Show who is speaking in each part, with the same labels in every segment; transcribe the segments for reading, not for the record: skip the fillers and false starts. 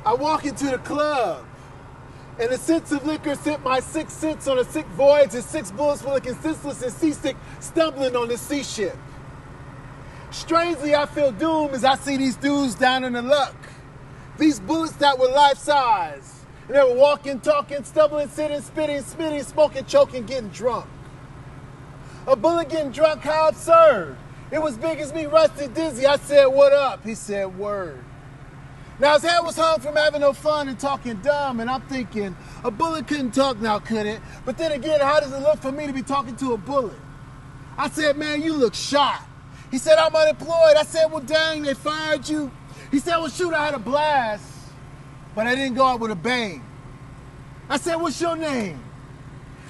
Speaker 1: I walk into the club, and the sense of liquor sent my 6 cents on a sick voyage, and 6 bullets were looking senseless and seasick, stumbling on the sea ship. Strangely, I feel doom as I see these dudes down in the luck. These bullets that were life-size. And they were walking, talking, stumbling, sitting, spitting, spitting, smoking, choking, getting drunk. A bullet getting drunk, how absurd. It was big as me, rusty, dizzy. I said, what up? He said, word. Now his head was hung from having no fun and talking dumb, and I'm thinking, a bullet couldn't talk now, could it? But then again, how does it look for me to be talking to a bullet? I said, man, you look shot. He said, I'm unemployed. I said, well, dang, they fired you. He said, well, shoot, I had a blast, but I didn't go out with a bang. I said, what's your name?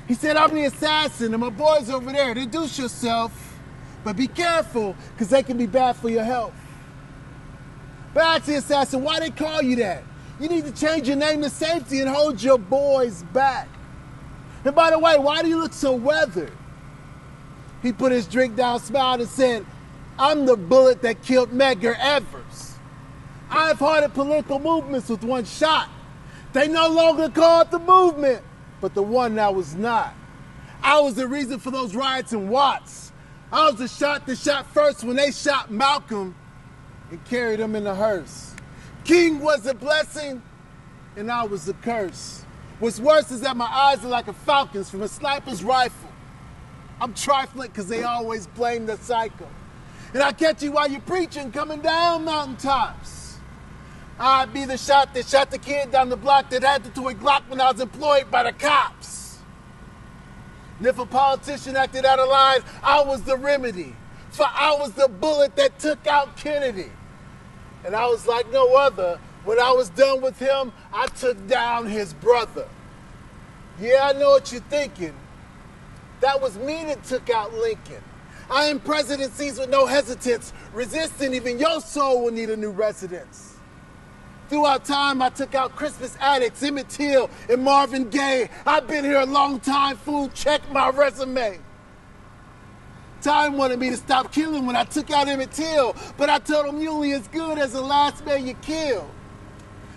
Speaker 1: He said, I'm the assassin, and my boy's over there. Introduce yourself, but be careful, because they can be bad for your health. But I asked the assassin, why they call you that? You need to change your name to Safety and hold your boys back. And by the way, why do you look so weathered? He put his drink down, smiled, and said, I'm the bullet that killed Medgar Evers. I've halted political movements with one shot. They no longer call it the movement, but the one that was not. I was the reason for those riots in Watts. I was the shot that shot first when they shot Malcolm and carried him in a hearse. King was a blessing, and I was a curse. What's worse is that my eyes are like a falcon's from a sniper's rifle. I'm trifling because they always blame the psycho. And I catch you while you're preaching, coming down mountaintops. I'd be the shot that shot the kid down the block that had the toy Glock when I was employed by the cops. And if a politician acted out of line, I was the remedy. For I was the bullet that took out Kennedy. And I was like no other. When I was done with him, I took down his brother. Yeah, I know what you're thinking. That was me that took out Lincoln. I am presidencies with no hesitance. Resisting, even your soul will need a new residence. Throughout time, I took out Christmas addicts, Emmett Till, and Marvin Gaye. I've been here a long time, fool. Check my resume. Time wanted me to stop killing when I took out Emmett Till, but I told him you only as good as the last man you killed.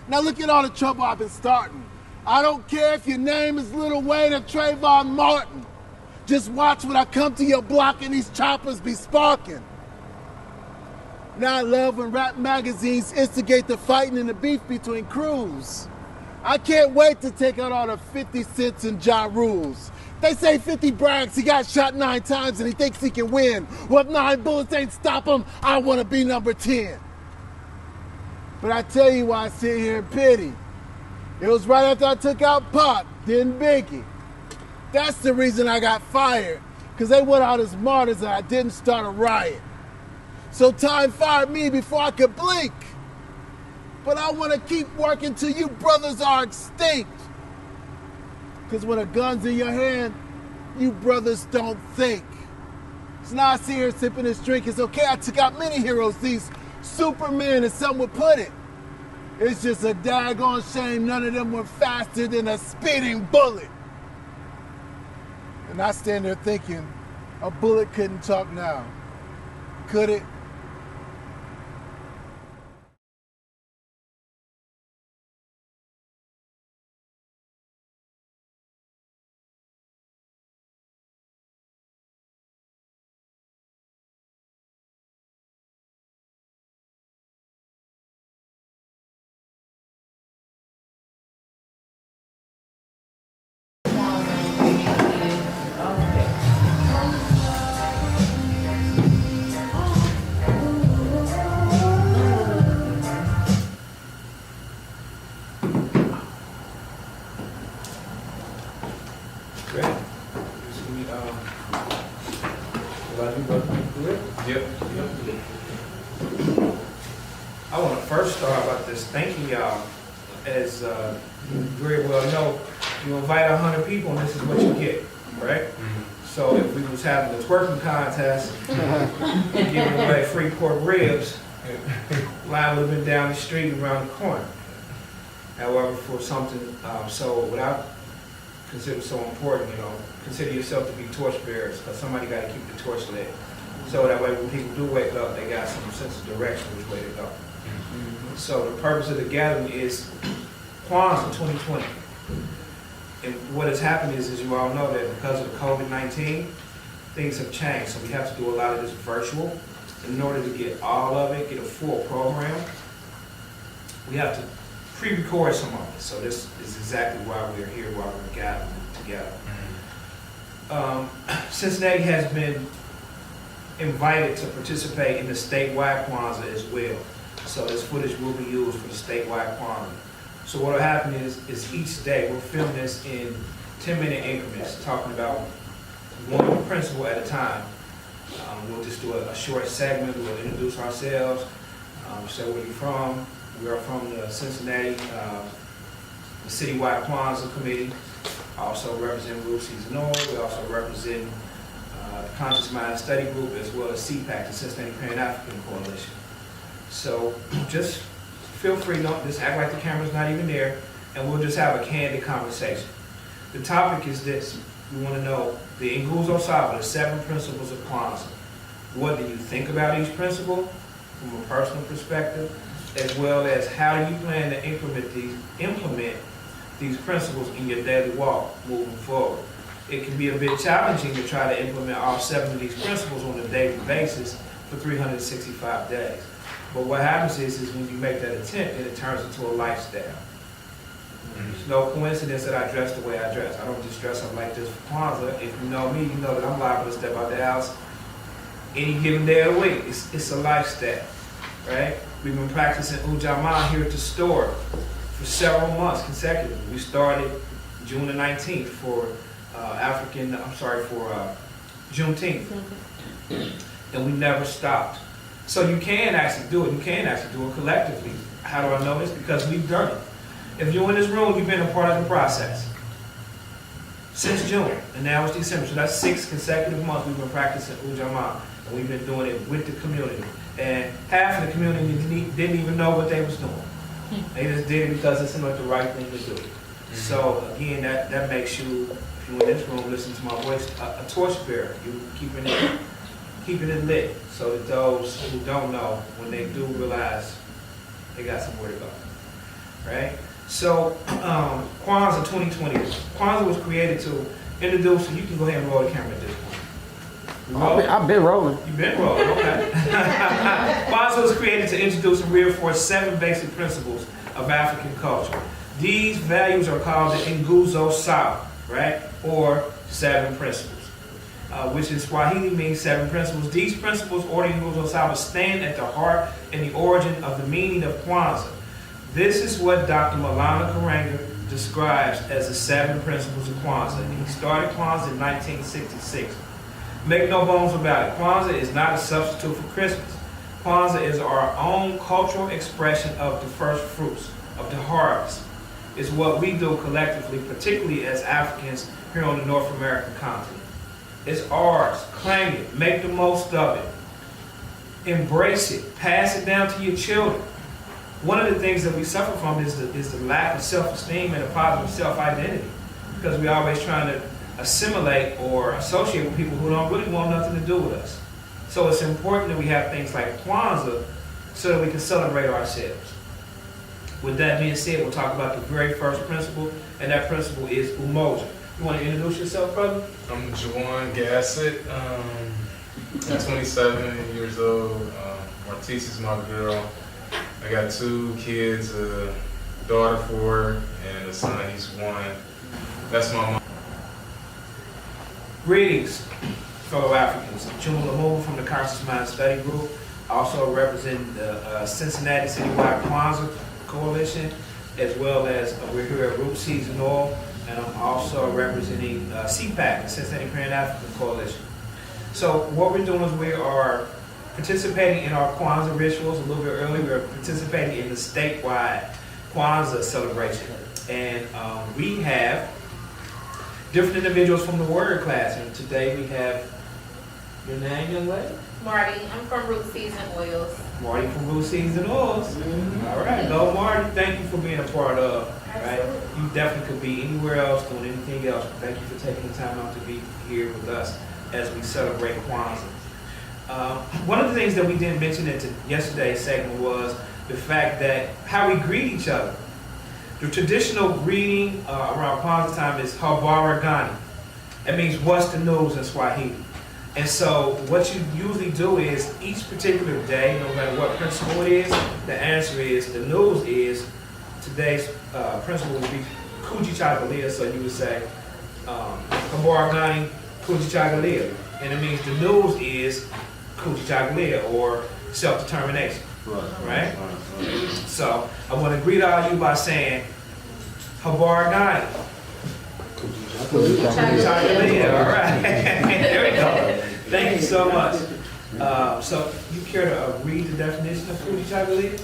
Speaker 1: Now look at all the trouble I've been starting. I don't care if your name is Lil Wayne or Trayvon Martin. Just watch when I come to your block and these choppers be sparking. Now I love when rap magazines instigate the fighting and the beef between crews. I can't wait to take out all the 50 Cents and Ja Rules. They say 50 brags, he got shot 9 times and he thinks he can win. Well, if 9 bullets ain't stop him, I want to be number 10. But I tell you why I sit here in pity. It was right after I took out Pac, then Biggie. That's the reason I got fired, because they went out as martyrs and I didn't start a riot. So time fired me before I could blink. But I want to keep working till you brothers are extinct. Because when a gun's in your hand, you brothers don't think. So now I sit here sipping this drink. It's okay, I took out many heroes, these Supermen, as some would put it. It's just a daggone shame none of them were faster than a speeding bullet. And I stand there thinking, a bullet couldn't talk now. Could it?
Speaker 2: I want to first start about this thanking y'all. As you very well know, you invite 100 people and this is what you get, right? So if we was having a twerking contest, giving away free pork ribs, line would have been down the street around the corner. However, for something so without consider so important, consider yourself to be torchbearers, because somebody got to keep the torch lit. So that way when people do wake up, they got some sense of direction which way to go. So the purpose of the gathering is Kwanzaa 2020. And what has happened is, as you all know, that because of the COVID-19, things have changed. So we have to do a lot of this virtual. In order to get all of it, get a full program, we have to pre-record some of it. So this is exactly why we're here, why we're gathering together. Cincinnati has been invited to participate in the statewide Kwanzaa as well. So this footage will be used for the statewide Kwanzaa. So what will happen is each day we'll film this in 10-minute increments, talking about one principle at a time. We'll just do a short segment. We'll introduce ourselves, say where you're from. We are from the Cincinnati the Citywide Kwanzaa Committee. I also represent Rural Season Oil. We also represent the Conscious Mind Study Group, as well as CPAC, the Cincinnati Pan-African Coalition. So just feel free, don't just act like the camera's not even there, and we'll just have a candid conversation. The topic is this. We want to know the Nguzo Saba, the 7 principles of Kwanzaa. What do you think about each principle from a personal perspective, as well as how do you plan to implement these principles in your daily walk moving forward? It can be a bit challenging to try to implement all 7 of these principles on a daily basis for 365 days. But what happens is when you make that attempt, it turns into a lifestyle. It's no coincidence that I dress the way I dress. I don't just dress up like this for Kwanzaa. If you know me, you know that I'm liable to step out the house any given day of the week. It's a lifestyle, right? We've been practicing Ujamaa here at the store for several months consecutively. We started June the 19th for Juneteenth. And we never stopped. So you can actually do it. You can actually do it collectively. How do I know this? Because we've done it. If you're in this room, you've been a part of the process since June, and now it's December. So that's 6 consecutive months we've been practicing Ujamaa, and we've been doing it with the community. And half of the community didn't even know what they was doing. They just did it because it seemed like the right thing to do. So again, that makes you, if you're in this room, listen to my voice, a torchbearer. You keeping it lit, so that those who don't know, when they do realize they got somewhere to go, right? So, Kwanzaa 2020. Kwanzaa was created to introduce, and you can go ahead and roll the camera at this point.
Speaker 3: I've been rolling.
Speaker 2: You've been rolling, okay. Kwanzaa was created to introduce and reinforce 7 basic principles of African culture. These values are called the Nguzo Saba, right? Or 7 principles, which in Swahili means 7 principles. These principles, or the Nguzo Saba, stand at the heart and the origin of the meaning of Kwanzaa. This is what Dr. Malana Karanga describes as the 7 principles of Kwanzaa. He started Kwanzaa in 1966. Make no bones about it, Kwanzaa is not a substitute for Christmas. Kwanzaa is our own cultural expression of the first fruits, of the harvest. It's what we do collectively, particularly as Africans here on the North American continent. It's ours. Claim it. Make the most of it. Embrace it. Pass it down to your children. One of the things that we suffer from is the lack of self-esteem and a positive self-identity, because we're always trying to assimilate or associate with people who don't really want nothing to do with us. So it's important that we have things like Kwanzaa so that we can celebrate ourselves. With that being said, we'll talk about the very first principle, and that principle is umoja. You want to introduce yourself, brother?
Speaker 4: I'm Juwan Gassett. I'm 27 years old. Martise is my girl. I got 2 kids, a daughter 4, and a son, he's 1. That's my mom.
Speaker 2: Greetings, fellow Africans. I'm Chuma Lamoon from the Conscious Mind Study Group. I also represent the Cincinnati Citywide Kwanzaa Coalition, as well as we're here at Rural Season Oil, and I'm also representing CPAC, the Cincinnati Pan-African Coalition. So what we're doing is we are participating in our Kwanzaa rituals a little bit early. We're participating in the statewide Kwanzaa celebration. And we have different individuals from the warrior class. And today we have your name, young lady?
Speaker 5: Marty. I'm from Root Season Oils.
Speaker 2: Marty from Root Season Oils. Mm-hmm. All right. Go, Marty. Thank you for being a part of. Right? You definitely could be anywhere else doing anything else. But thank you for taking the time out to be here with us as we celebrate Kwanzaa. One of the things that we didn't mention in yesterday's segment was the fact that how we greet each other. The traditional greeting around Kwanzaa time is habari gani. That means what's the news in Swahili. And so what you usually do is each particular day, no matter what principle it is, the answer is, the news is, today's principle would be Kujichagulia. So you would say, habari gani Kujichagulia. And it means the news is Kujichagulia, or self-determination. Right? So I want to greet all of you by saying, habari gani Kujichagulia. All right. There we go. Thank you so much. So you care to read the definition of Kujichagulia?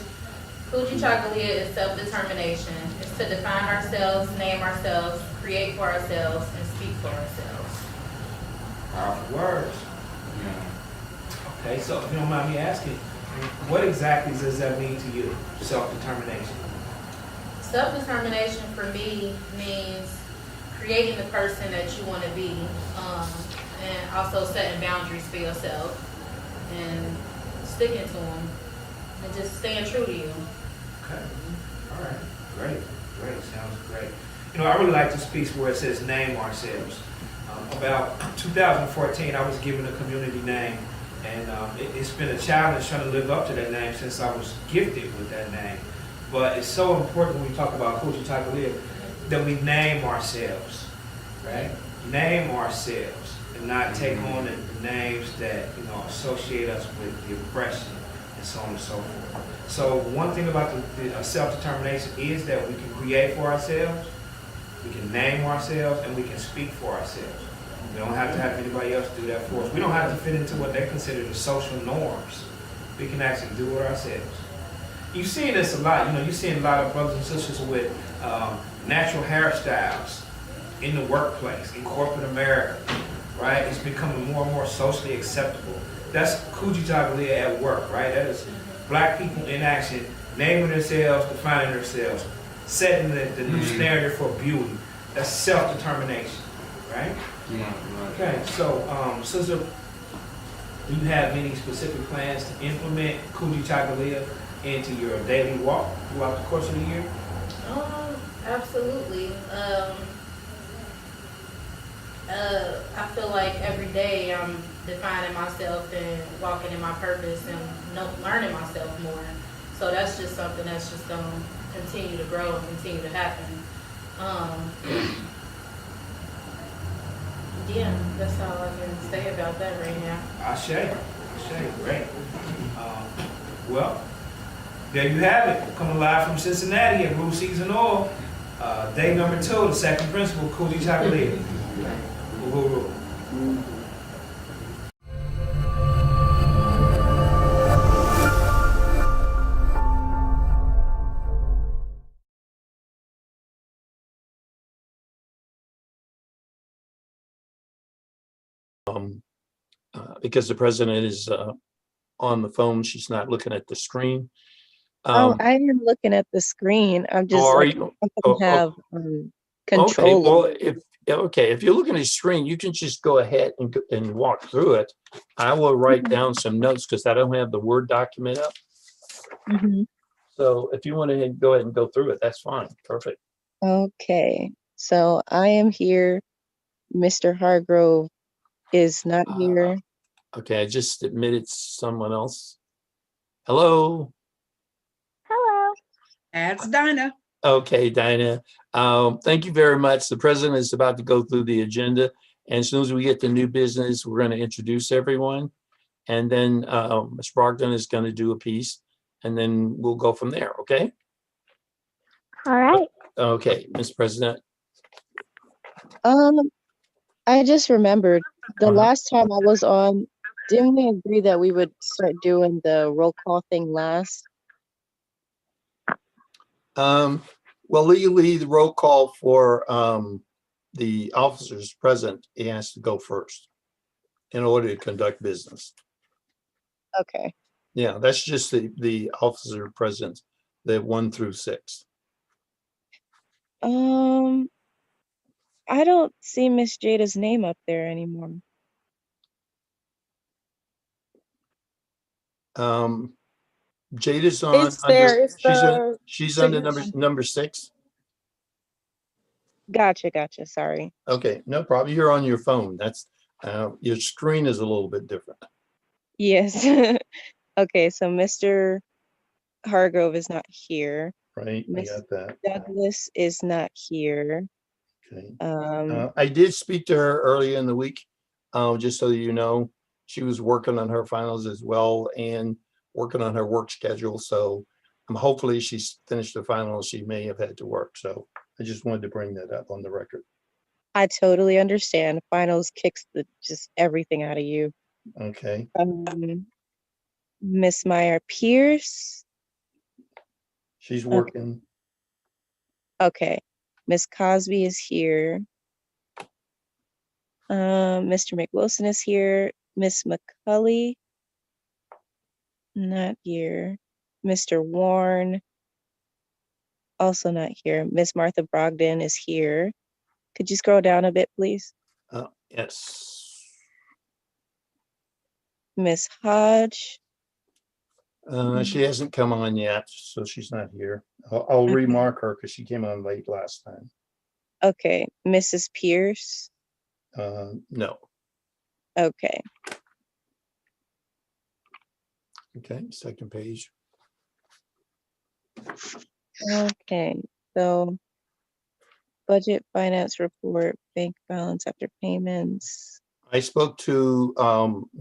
Speaker 5: Kujichagulia is self-determination. It's to define ourselves, name ourselves, create for ourselves, and speak for ourselves.
Speaker 2: Powerful words. Okay, so if you don't mind me asking, what exactly does that mean to you, self-determination?
Speaker 5: Self-determination for me means creating the person that you want to be, and also setting boundaries for yourself and sticking to them and just staying true to you.
Speaker 2: Okay, all right, great, sounds great. You know, I really like this piece where it says name ourselves. About 2014, I was given a community name, and it's been a challenge trying to live up to that name since I was gifted with that name. But it's so important when we talk about Kujichagulia that we name ourselves, right? Name ourselves and not take on the names that, you know, associate us with the oppression and so on and so forth. So one thing about the self-determination is that we can create for ourselves, we can name ourselves, and we can speak for ourselves. We don't have to have anybody else do that for us. We don't have to fit into what they consider the social norms. We can actually do it ourselves. You've seen this a lot. You know, you've seen a lot of brothers and sisters with natural hairstyles in the workplace, in corporate America, right? It's becoming more and more socially acceptable. That's Kujichagulia at work, right? That is black people in action, naming themselves, defining themselves, setting the new standard for beauty. That's self-determination, right?
Speaker 3: Yeah.
Speaker 2: Okay, so, Sister, do you have any specific plans to implement Kujichagulia into your daily walk throughout the course of the year?
Speaker 5: Absolutely. I feel like every day I'm defining myself and walking in my purpose and learning myself more. So that's just something that's just going to continue to grow and continue to happen. Yeah, that's all I can say about that right now.
Speaker 2: Ashe, great. Well, there you have it. Coming live from Cincinnati at Root Season Oil. Day number 2, the second principle, Kujichagulia. Woo-hoo-hoo.
Speaker 6: Because the president is on the phone, she's not looking at the screen.
Speaker 7: I am looking at the screen. I'm just like, I don't have control.
Speaker 6: Okay, well, if you're looking at the screen, you can just go ahead and walk through it. I will write down some notes because I don't have the Word document up. So if you want to go ahead and go through it, that's fine. Perfect.
Speaker 7: Okay, so I am here. Mr. Hargrove is not here.
Speaker 6: Okay, I just admitted someone else. Hello.
Speaker 8: Hello. That's Dinah.
Speaker 6: Okay, Dinah. Thank you very much. The president is about to go through the agenda. And as soon as we get to new business, we're going to introduce everyone. And then Ms. Brogdon is going to do a piece. And then we'll go from there, okay?
Speaker 8: All right.
Speaker 6: Okay, Ms. President.
Speaker 7: I just remembered the last time I was on, didn't we agree that we would start doing the roll call thing last?
Speaker 6: Well, legally, the roll call for the officers present, he has to go first in order to conduct business.
Speaker 7: Okay.
Speaker 6: Yeah, that's just the officer present, the 1 through 6.
Speaker 7: I don't see Miss Jada's name up there anymore.
Speaker 6: Jada's on
Speaker 7: It's there. It's
Speaker 6: she's under number 6.
Speaker 7: Gotcha. Sorry.
Speaker 6: Okay, no problem. You're on your phone. That's your screen is a little bit different.
Speaker 7: Yes. Okay, so Mr. Hargrove is not here.
Speaker 6: Right, I
Speaker 7: Miss
Speaker 6: got that.
Speaker 7: Douglas is not here.
Speaker 6: Okay.
Speaker 7: Um,
Speaker 6: I did speak to her earlier in the week, just so you know. She was working on her finals as well and working on her work schedule. So hopefully she's finished the finals. She may have had to work. So I just wanted to bring that up on the record.
Speaker 7: I totally understand. Finals kicks just everything out of you.
Speaker 6: Okay.
Speaker 7: Miss Meyer Pierce.
Speaker 6: She's working.
Speaker 7: Okay. Miss Cosby is here. Mr. McWilson is here. Miss McCulley, not here. Mr. Warren, also not here. Miss Martha Brogdon is here. Could you scroll down a bit, please?
Speaker 6: Yes.
Speaker 7: Miss Hodge.
Speaker 6: She hasn't come on yet, so she's not here. I'll remark her because she came on late last time.
Speaker 7: Okay. Mrs. Pierce.
Speaker 6: No.
Speaker 7: Okay.
Speaker 6: Okay, second page.
Speaker 7: Okay. So budget, finance report, bank balance after payments.
Speaker 6: I spoke to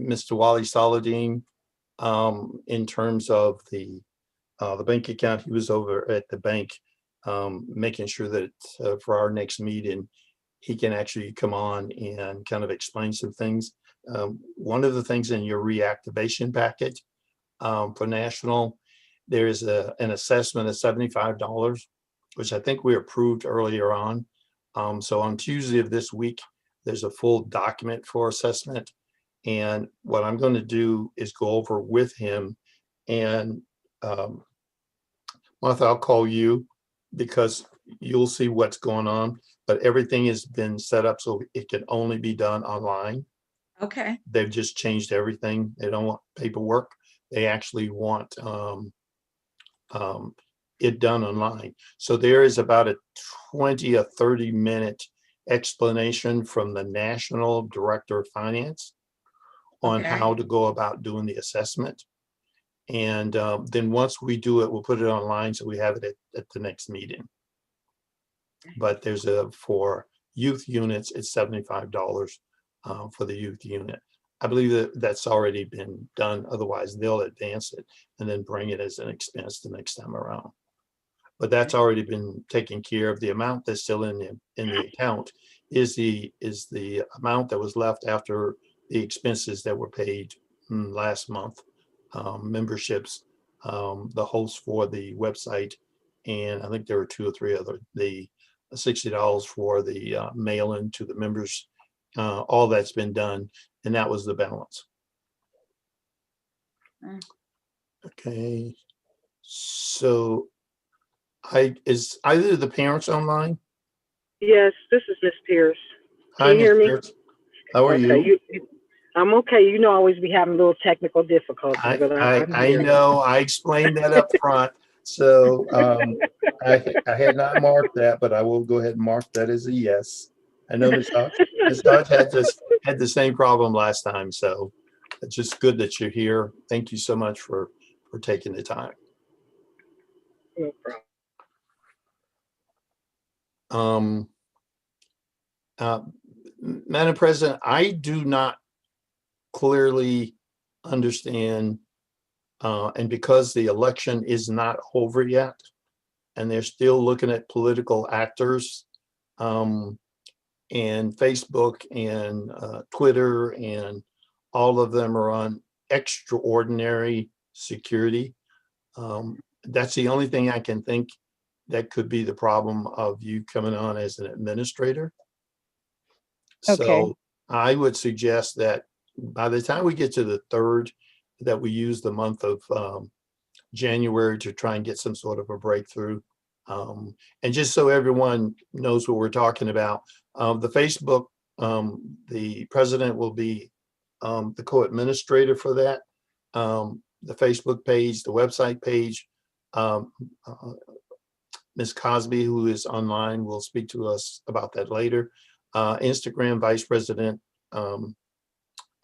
Speaker 6: Mr. Wally Saladin in terms of the bank account. He was over at the bank making sure that for our next meeting, he can actually come on and kind of explain some things. One of the things in your reactivation packet for national, there is an assessment of $75, which I think we approved earlier on. So on Tuesday of this week, there's a full document for assessment. And what I'm going to do is go over with him. And Martha, I'll call you because you'll see what's going on. But everything has been set up so it can only be done online.
Speaker 8: Okay.
Speaker 6: They've just changed everything. They don't want paperwork. They actually want it done online. So there is about a 20 or 30-minute explanation from the National Director of Finance on how to go about doing the assessment. And then once we do it, we'll put it online so we have it at the next meeting. But there's for youth units, it's $75 for the youth unit. I believe that that's already been done. Otherwise, they'll advance it and then bring it as an expense the next time around. But that's already been taken care of. The amount that's still in the account is the amount that was left after the expenses that were paid last month, memberships, the host for the website, and I think there were 2 or 3 other, the $60 for the mail-in to the members. All that's been done, and that was the balance. Okay, so is either of the parents online?
Speaker 9: Yes, this is Miss Pierce.
Speaker 6: Hi,
Speaker 9: Can you hear
Speaker 6: Ms.
Speaker 9: me?
Speaker 6: Pierce. How are you?
Speaker 9: I'm okay. You know, I always be having little technical difficulties. But
Speaker 6: I know. I explained that up front. So I had not marked that, but I will go ahead and mark that as a yes. I know Ms. Hodge had the same problem last time, so it's just good that you're here. Thank you so much for taking the time.
Speaker 9: No problem.
Speaker 6: Madam President, I do not clearly understand, and because the election is not over yet, and they're still looking at political actors, and Facebook and Twitter, and all of them are on extraordinary security. That's the only thing I can think that could be the problem of you coming on as an administrator.
Speaker 7: Okay.
Speaker 6: So I would suggest that by the time we get to the 3rd, that we use the month of January to try and get some sort of a breakthrough. And just so everyone knows what we're talking about, the Facebook, the president will be the co-administrator for that. the Facebook page, the website page. Um, Ms. Cosby, who is online, will speak to us about that later. Instagram Vice President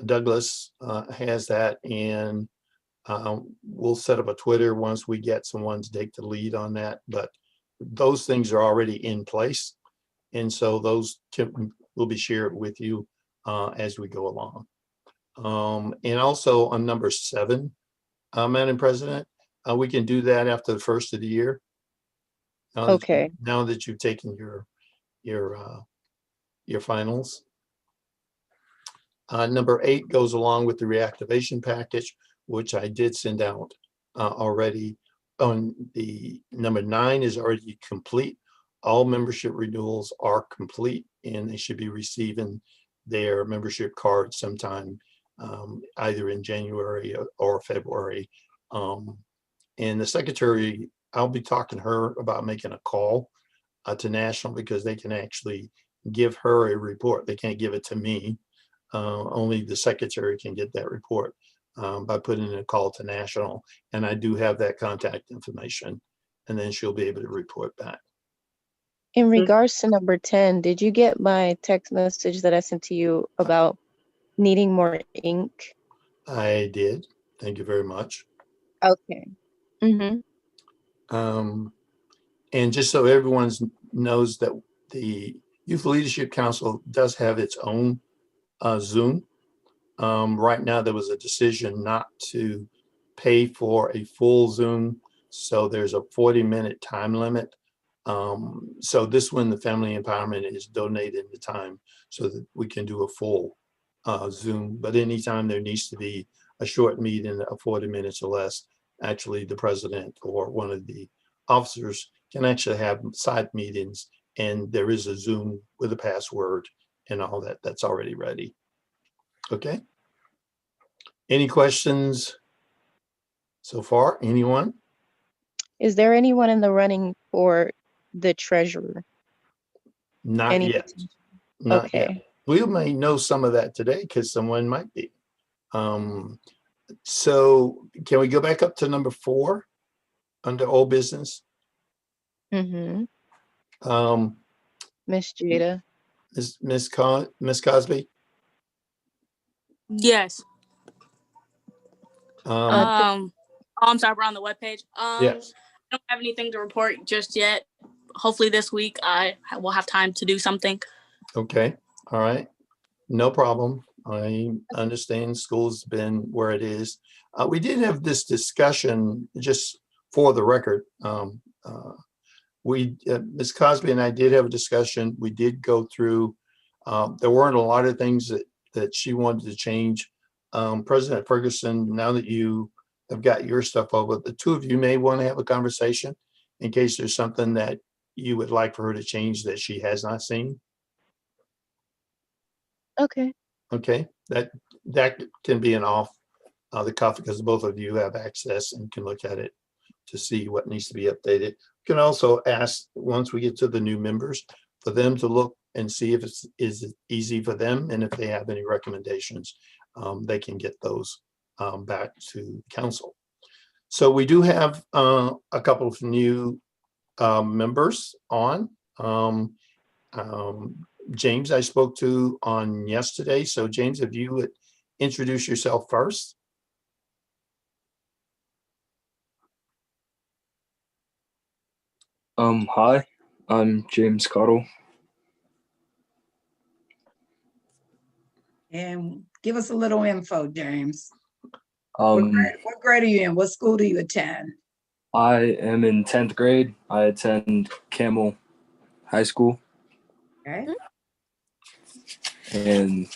Speaker 6: Douglas has that, and we'll set up a Twitter once we get someone to take the lead on that. But those things are already in place, and so those will be shared with you as we go along. And also on number 7, Madam President, we can do that after the first of the year.
Speaker 7: Okay.
Speaker 6: Now that you've taken your finals. Number 8 goes along with the reactivation package, which I did send out already. On the number 9 is already complete. All membership renewals are complete, and they should be receiving their membership card sometime either in January or February. And the secretary, I'll be talking to her about making a call to National, because they can actually give her a report. They can't give it to me. Only the secretary can get that report by putting in a call to National. And I do have that contact information, and then she'll be able to report back.
Speaker 7: In regards to number 10, did you get my text message that I sent to you about needing more ink?
Speaker 6: I did. Thank you very much.
Speaker 7: Okay. Mm-hmm.
Speaker 6: And just so everyone knows that the Youth Leadership Council does have its own Zoom. Right now, there was a decision not to pay for a full Zoom, so there's a 40-minute time limit. So this one, the Family Empowerment is donating the time so that we can do a full Zoom. But anytime there needs to be a short meeting of 40 minutes or less, actually the president or one of the officers can actually have side meetings, and there is a Zoom with a password and all that. That's already ready. Okay. Any questions so far? Anyone?
Speaker 7: Is there anyone in the running for the treasurer?
Speaker 6: Not
Speaker 7: Any
Speaker 6: yet.
Speaker 7: potential?
Speaker 6: Not
Speaker 7: Okay.
Speaker 6: yet. We may know some of that today because someone might be. So can we go back up to number 4 under old business?
Speaker 7: Mm-hmm. Miss Jada.
Speaker 6: Miss Cosby?
Speaker 10: Yes.
Speaker 6: Um,
Speaker 10: I'm sorry, we're on the webpage.
Speaker 6: yes.
Speaker 10: I don't have anything to report just yet. Hopefully this week I will have time to do something.
Speaker 6: Okay. All right. No problem. I understand school's been where it is. We did have this discussion, just for the record. Ms. Cosby and I did have a discussion. We did go through, there weren't a lot of things that she wanted to change. President Ferguson, now that you have got your stuff over, the two of you may want to have a conversation in case there's something that you would like for her to change that she has not seen.
Speaker 7: Okay.
Speaker 6: Okay, that can be an off the cuff because both of you have access and can look at it to see what needs to be updated. You can also ask, once we get to the new members, for them to look and see if is easy for them, and if they have any recommendations, they can get those back to council. So we do have a couple of new members on. James, I spoke to on yesterday. So James, if you would introduce yourself first.
Speaker 11: Hi, I'm James Cottle.
Speaker 8: And give us a little info, James.
Speaker 11: Um,
Speaker 8: What grade are you in? What school do you attend?
Speaker 11: I am in 10th grade. I attend Camel High School.
Speaker 8: Okay.
Speaker 11: And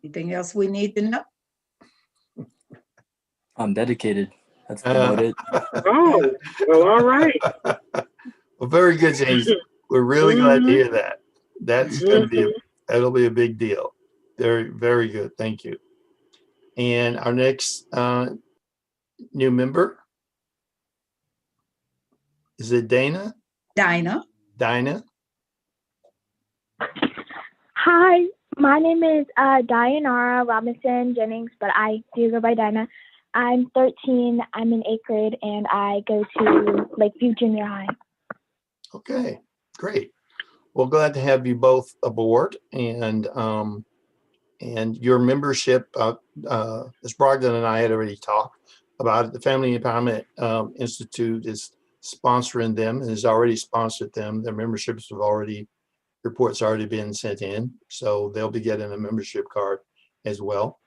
Speaker 8: Anything else we need to know?
Speaker 11: I'm dedicated. That's about it.
Speaker 9: Oh, well, all right.
Speaker 6: Well, very good, James. We're really glad to hear that. That's going to be that'll be a big deal. Very, very good. Thank you. And our next new member, is it Dana?
Speaker 8: Dinah.
Speaker 6: Dinah?
Speaker 12: Hi, My name is Dianara Robinson Jennings, but I do go by Dinah. I'm 13, I'm in 8th grade, and I go to Lakeview Junior High.
Speaker 6: Okay, great. Well, glad to have you both aboard, and your membership. Ms. Brogdon and I had already talked about it. The Family Empowerment Institute is sponsoring them and has already sponsored them. Their memberships have already, reports already been sent in, so they'll be getting a membership card as well.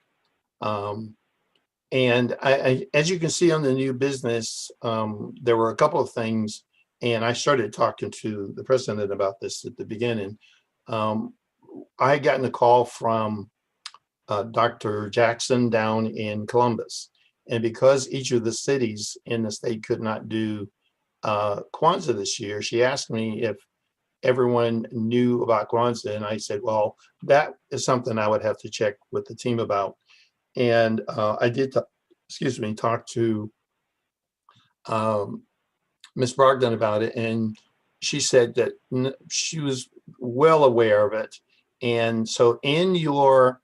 Speaker 6: And as you can see on the new business, there were a couple of things, and I started talking to the president about this at the beginning. I had gotten a call from Dr. Jackson down in Columbus. And because each of the cities in the state could not do Kwanzaa this year, she asked me if everyone knew about Kwanzaa. And I said, well, that is something I would have to check with the team about. And I did, talk to Ms. Brogdon about it. And she said that she was well aware of it. And so in your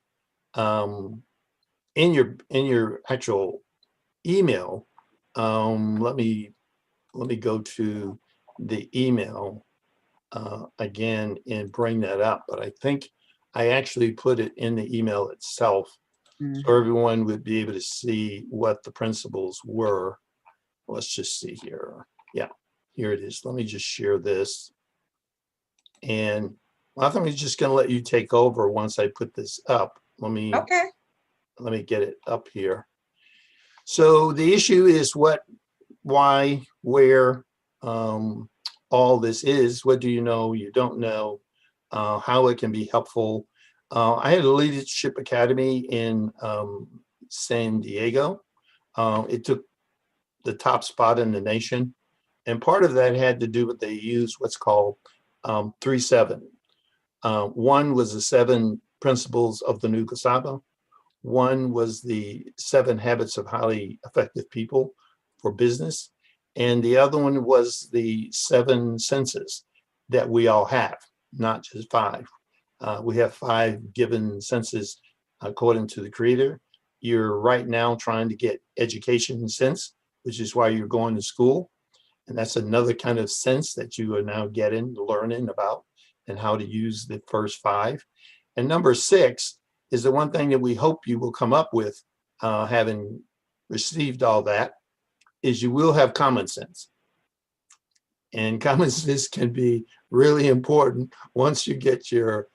Speaker 6: actual email, let me go to the email again and bring that up. But I think I actually put it in the email itself, so everyone would be able to see what the principles were. Let's just see here. Yeah, here it is. Let me just share this. And I think I'm just going to let you take over once I put this up. Let me get it up here. So the issue is what, why, where, all this is. What do you know? You don't know. How it can be helpful. I had a leadership academy in San Diego. It took the top spot in the nation. And part of that had to do with they use what's called 3-7. One was the 7 principles of the New Kasaba. One was the 7 habits of highly effective people for business. And the other one was the 7 senses that we all have, not just 5. We have 5 given senses according to the Creator. You're right now trying to get education sense, which is why you're going to school. And that's another kind of sense that you are now getting, learning about and how to use the first 5. And number 6 is the one thing that we hope you will come up with, having received all that, is you will have common sense. And common sense can be really important once you get your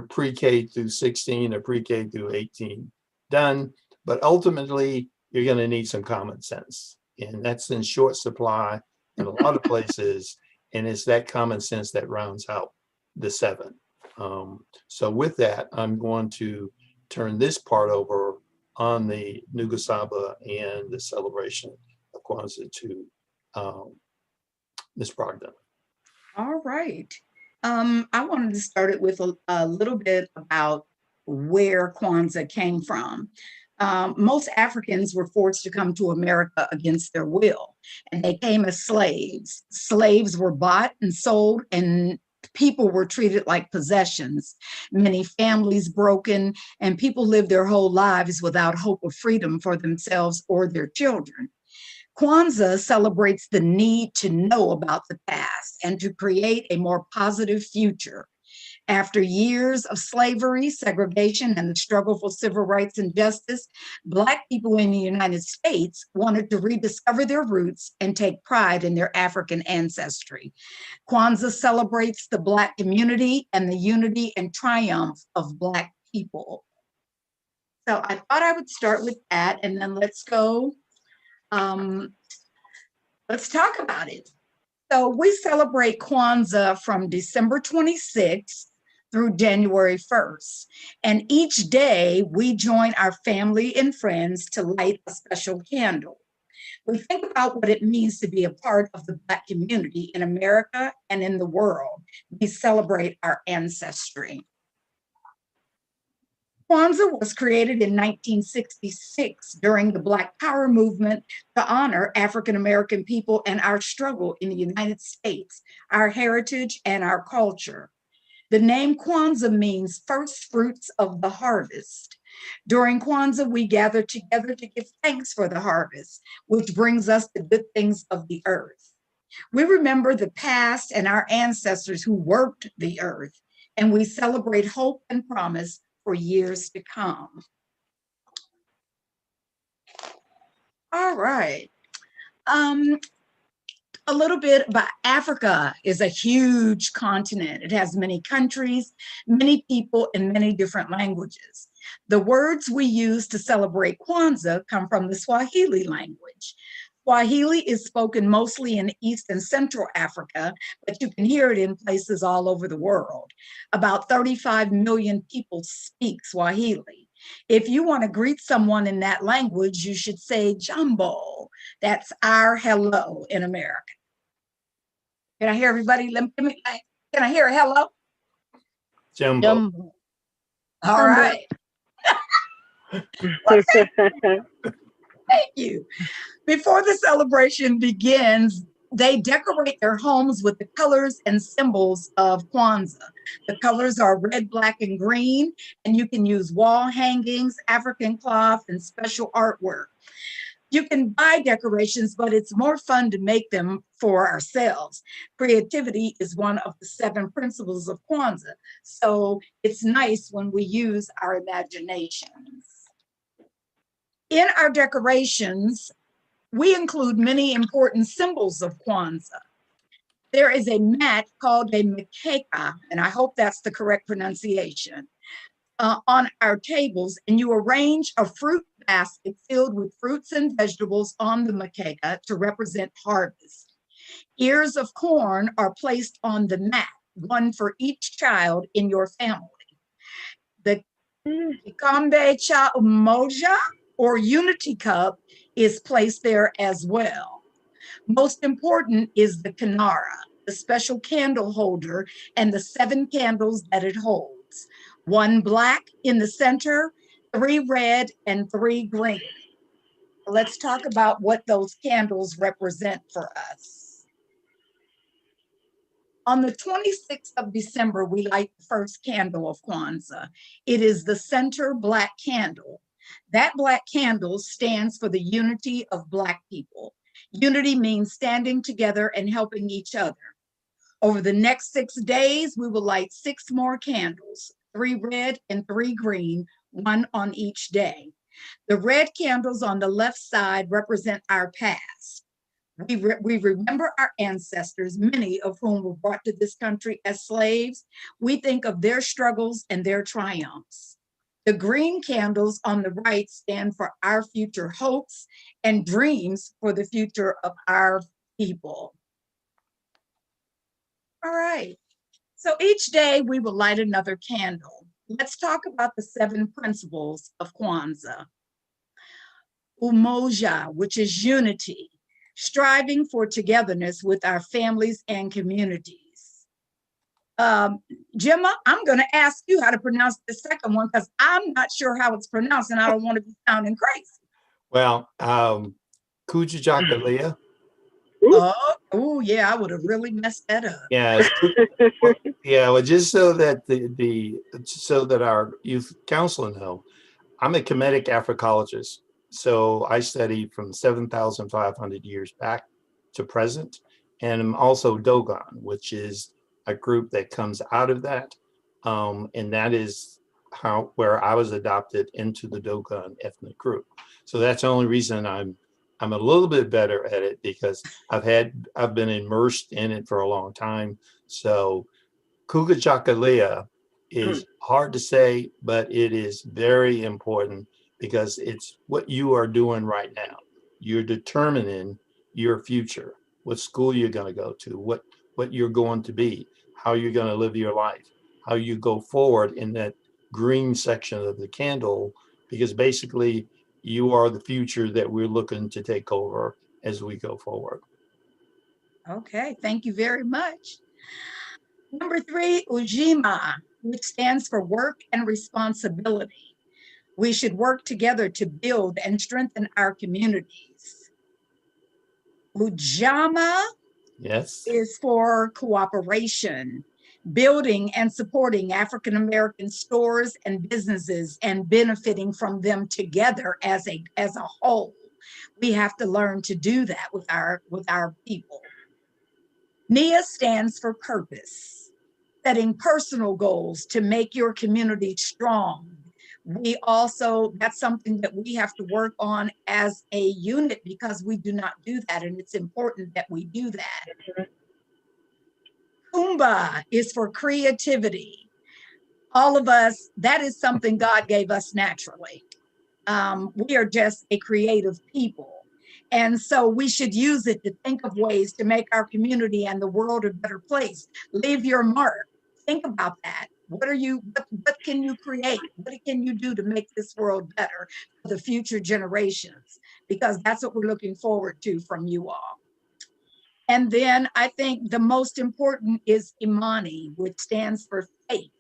Speaker 6: pre-K through 16 or pre-K through 18 done. But ultimately, you're going to need some common sense. And that's in short supply in a lot of places. And it's that common sense that rounds out the 7. So with that, I'm going to turn this part over on the Nugasaba and the celebration of Kwanzaa to Ms. Brogdon.
Speaker 8: All right. I wanted to start it with a little bit about where Kwanzaa came from. Most Africans were forced to come to America against their will, and they came as slaves. Slaves were bought and sold, and people were treated like possessions. Many families broken, and people lived their whole lives without hope of freedom for themselves or their children. Kwanzaa celebrates the need to know about the past and to create a more positive future. After years of slavery, segregation, and the struggle for civil rights and justice, Black people in the United States wanted to rediscover their roots and take pride in their African ancestry. Kwanzaa celebrates the Black community and the unity and triumph of Black people. So I thought I would start with that, and then let's go. Let's talk about it. So we celebrate Kwanzaa from December 26th through January 1st. And each day we join our family and friends to light a special candle. We think about what it means to be a part of the Black community in America and in the world. We celebrate our ancestry. Kwanzaa was created in 1966 during the Black Power movement to honor African-American people and our struggle in the United States, our heritage and our culture. The name Kwanzaa means first fruits of the harvest. During Kwanzaa, we gather together to give thanks for the harvest, which brings us the good things of the earth. We remember the past and our ancestors who worked the earth, and we celebrate hope and promise for years to come. All right. A little bit about Africa is a huge continent. It has many countries, many people, and many different languages. The words we use to celebrate Kwanzaa come from the Swahili language. Swahili is spoken mostly in East and Central Africa, but you can hear it in places all over the world. About 35 million people speak Swahili. If you want to greet someone in that language, you should say jambo. That's our hello in America. Can I hear everybody? Can I hear a hello?
Speaker 6: Jumbo.
Speaker 8: All right. Well, thank you. Before the celebration begins, they decorate their homes with the colors and symbols of Kwanzaa. The colors are red, black, and green, and you can use wall hangings, African cloth, and special artwork. You can buy decorations, but it's more fun to make them for ourselves. Creativity is one of the 7 principles of Kwanzaa, so it's nice when we use our imaginations. In our decorations, we include many important symbols of Kwanzaa. There is a mat called a mkeka, and I hope that's the correct pronunciation, on our tables, and you arrange a fruit basket filled with fruits and vegetables on the mkeka to represent harvest. Ears of corn are placed on the mat, one for each child in your family. The kikombe cha umoja, or unity cup, is placed there as well. Most important is the kinara, the special candle holder, and the 7 candles that it holds. 1 black in the center, 3 red, and 3 green. Let's talk about what those candles represent for us. On the 26th of December, we light the first candle of Kwanzaa. It is the center black candle. That black candle stands for the unity of Black people. Unity means standing together and helping each other. Over the next 6 days, we will light 6 more candles, 3 red and 3 green, 1 on each day. The red candles on the left side represent our past. We remember our ancestors, many of whom were brought to this country as slaves. We think of their struggles and their triumphs. The green candles on the right stand for our future hopes and dreams for the future of our people. All right. So each day we will light another candle. Let's talk about the 7 principles of Kwanzaa. Umoja, which is unity, striving for togetherness with our families and communities. Gemma, I'm going to ask you how to pronounce the second one because I'm not sure how it's pronounced and I don't want to be sounding crazy.
Speaker 6: Well, Kujichagulia.
Speaker 8: Oh, yeah, I would have really messed that up.
Speaker 6: Yeah, well, just so that so that our youth council know, I'm a Kemetic Africologist. So I study from 7,500 years back to present. And I'm also Dogon, which is a group that comes out of that. And that is where I was adopted into the Dogon ethnic group. So that's the only reason I'm a little bit better at it, because I've been immersed in it for a long time. So Kujichagulia is hard to say, but it is very important because it's what you are doing right now. You're determining your future, what school you're going to go to, what you're going to be, how you're going to live your life, how you go forward in that green section of the candle, because basically you are the future that we're looking to take over as we go forward.
Speaker 8: Okay, thank you very much. Number 3, Ujima, which stands for work and responsibility. We should work together to build and strengthen our communities. Ujama
Speaker 6: Yes.
Speaker 8: is for cooperation. building and supporting African American stores and businesses and benefiting from them together as a whole. We have to learn to do that with our people. NIA stands for purpose, setting personal goals to make your community strong. That's something that we have to work on as a unit because we do not do that, and it's important that we do that. Kumba is for creativity. All of us, that is something God gave us naturally. We are just a creative people. And so we should use it to think of ways to make our community and the world a better place. Leave your mark. Think about that. What can you create? What can you do to make this world better for the future generations? Because that's what we're looking forward to from you all. And then I think the most important is Imani, which stands for faith.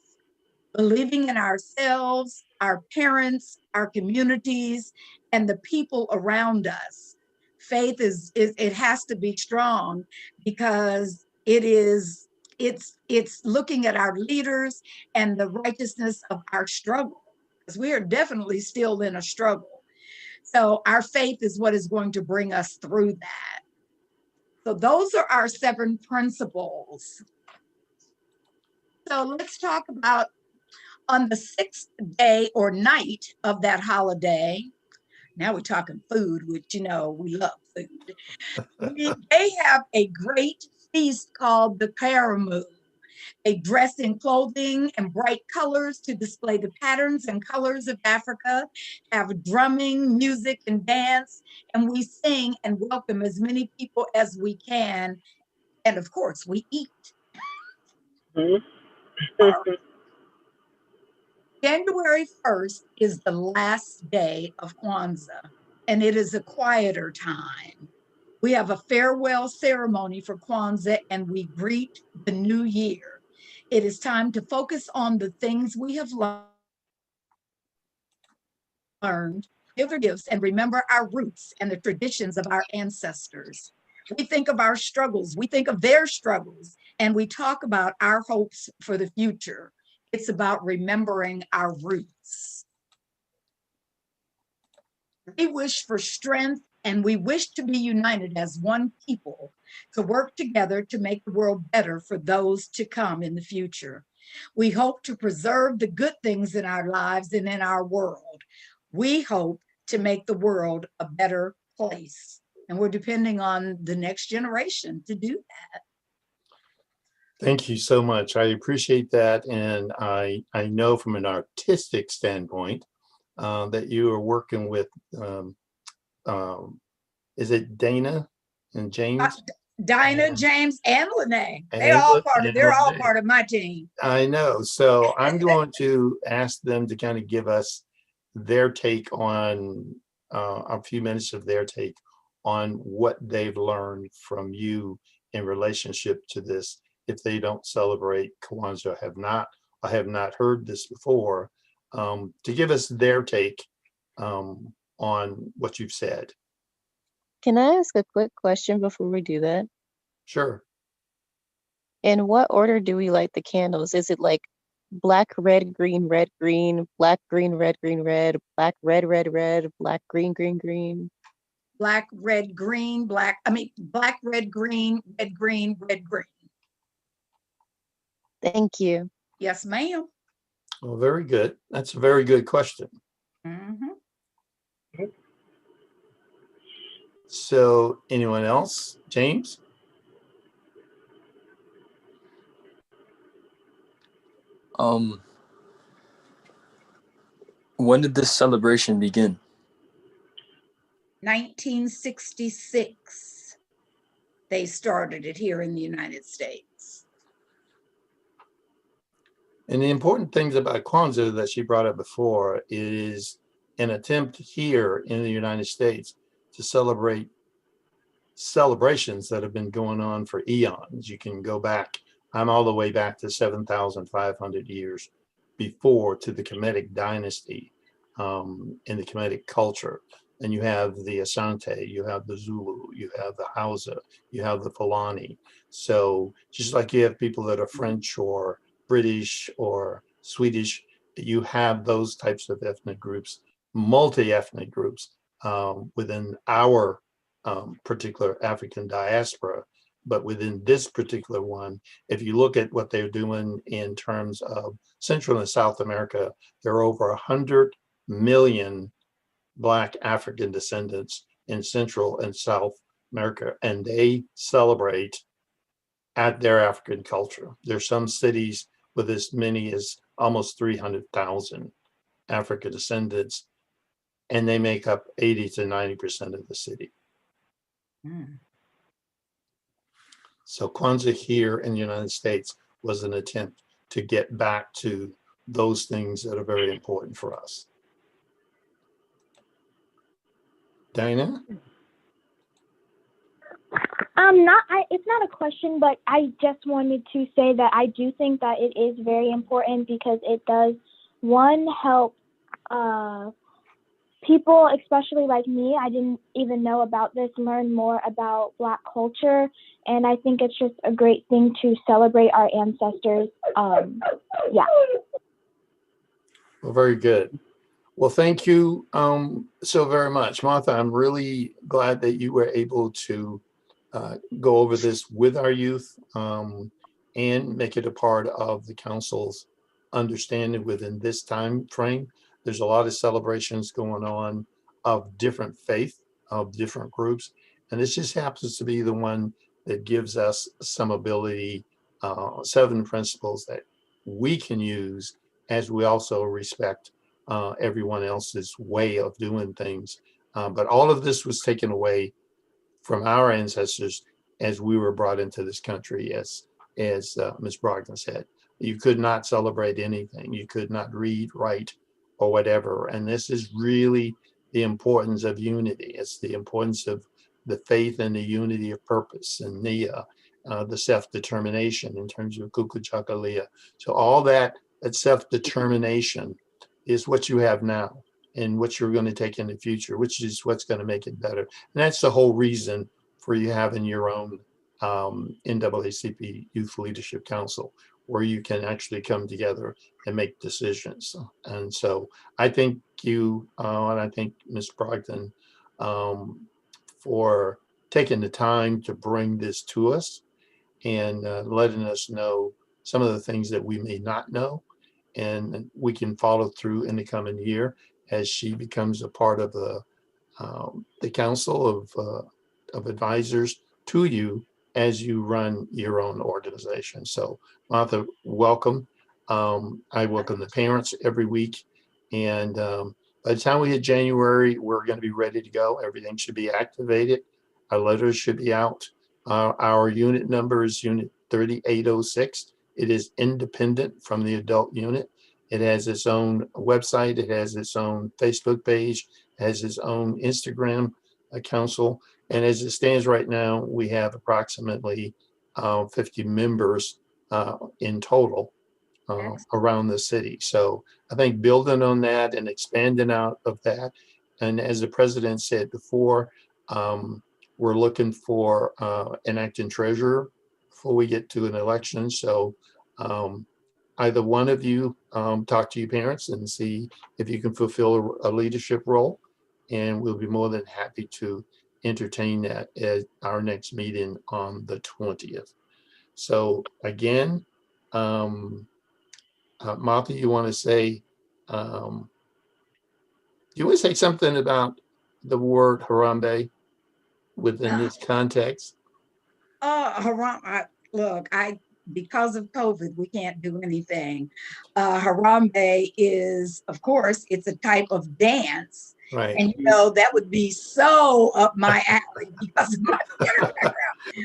Speaker 8: Believing in ourselves, our parents, our communities, and the people around us. Faith it has to be strong because it's looking at our leaders and the righteousness of our struggle, because we are definitely still in a struggle. So our faith is what is going to bring us through that. So those are our 7 principles. So let's talk about on the 6th day or night of that holiday. Now we're talking food, which, we love food. They have a great feast called the Karamu. They dress in clothing and bright colors to display the patterns and colors of Africa, have drumming, music, and dance, and we sing and welcome as many people as we can. And of course, we eat. January 1st is the last day of Kwanzaa, and it is a quieter time. We have a farewell ceremony for Kwanzaa, and we greet the new year. It is time to focus on the things we have learned, give our gifts, and remember our roots and the traditions of our ancestors. We think of our struggles, we think of their struggles, and we talk about our hopes for the future. It's about remembering our roots. We wish for strength, and we wish to be united as one people to work together to make the world better for those to come in the future. We hope to preserve the good things in our lives and in our world. We hope to make the world a better place. And we're depending on the next generation to do that.
Speaker 6: Thank you so much. I appreciate that. And I know from an artistic standpoint that you are working with, is it Dana and James?
Speaker 8: Dinah, James, and Lene. They're all part of my team.
Speaker 6: I know. So I'm going to ask them to kind of give us their take on a few minutes of their take on what they've learned from you in relationship to this. If they don't celebrate Kwanzaa, I have not heard this before, to give us their take on what you've said.
Speaker 7: Can I ask a quick question before we do that?
Speaker 6: Sure.
Speaker 7: In what order do we light the candles? Is it like black, red, green, black, green, red, black, red, black, green, green?
Speaker 8: Black, red, green, black, red, green, red, green.
Speaker 7: Thank you.
Speaker 8: Yes, ma'am.
Speaker 6: Well, very good. That's a very good question.
Speaker 8: Mm-hmm.
Speaker 6: So anyone else? James?
Speaker 11: When did this celebration begin?
Speaker 8: 1966. They started it here in the United States.
Speaker 6: And the important things about Kwanzaa that she brought up before is an attempt here in the United States to celebrate celebrations that have been going on for eons. You can go back, I'm all the way back to 7,500 years before, to the Kemetic dynasty in the Kemetic culture. and you have the Asante, you have the Zulu, you have the Hausa, you have the Fulani. So just like you have people that are French or British or Swedish, you have those types of ethnic groups, multi-ethnic groups within our particular African diaspora. But within this particular one, if you look at what they're doing in terms of Central and South America, there are over 100 million Black African descendants in Central and South America, and they celebrate at their African culture. There's some cities with as many as almost 300,000 African descendants, and they make up 80 to 90% of the city.
Speaker 8: Mm.
Speaker 6: So Kwanzaa here in the United States was an attempt to get back to those things that are very important for us. Dinah?
Speaker 12: It's not a question, but I just wanted to say that I do think that it is very important because it does, one, help people, especially like me, I didn't even know about this, learn more about Black culture. And I think it's just a great thing to celebrate our ancestors. Yeah.
Speaker 6: Well, very good. Well, thank you so very much. Martha, I'm really glad that you were able to go over this with our youth and make it a part of the council's understanding within this time frame. There's a lot of celebrations going on of different faith, of different groups, and this just happens to be the one that gives us some ability, 7 principles that we can use as we also respect everyone else's way of doing things. But all of this was taken away from our ancestors as we were brought into this country, as Ms. Brogdon said. You could not celebrate anything. You could not read, write, or whatever. And this is really the importance of unity. It's the importance of the faith and the unity of purpose and the self-determination in terms of Kujichagulia. So all that self-determination is what you have now and what you're going to take in the future, which is what's going to make it better. And that's the whole reason for you having your own NAACP Youth Leadership Council, where you can actually come together and make decisions. And so I thank you, and I thank Ms. Brogdon for taking the time to bring this to us and letting us know some of the things that we may not know, and we can follow through in the coming year as she becomes a part of the council of advisors to you as you run your own organization. So Martha, welcome. I welcome the parents every week. And by the time we hit January, we're going to be ready to go. Everything should be activated. Our letters should be out. Our unit number is unit 3806. It is independent from the adult unit. It has its own website. It has its own Facebook page. It has its own Instagram council. And as it stands right now, we have approximately 50 members in total around the city. So I think building on that and expanding out of that, and as the president said before, we're looking for an acting treasurer before we get to an election. So either one of you talk to your parents and see if you can fulfill a leadership role, and we'll be more than happy to entertain that at our next meeting on the 20th. So again, Martha, you want to say, you want to say something about the word Harambe within this context?
Speaker 8: Look, because of COVID, we can't do anything. Harambe is, of course, it's a type of dance.
Speaker 6: Right.
Speaker 8: And that would be so up my alley because of my theater background.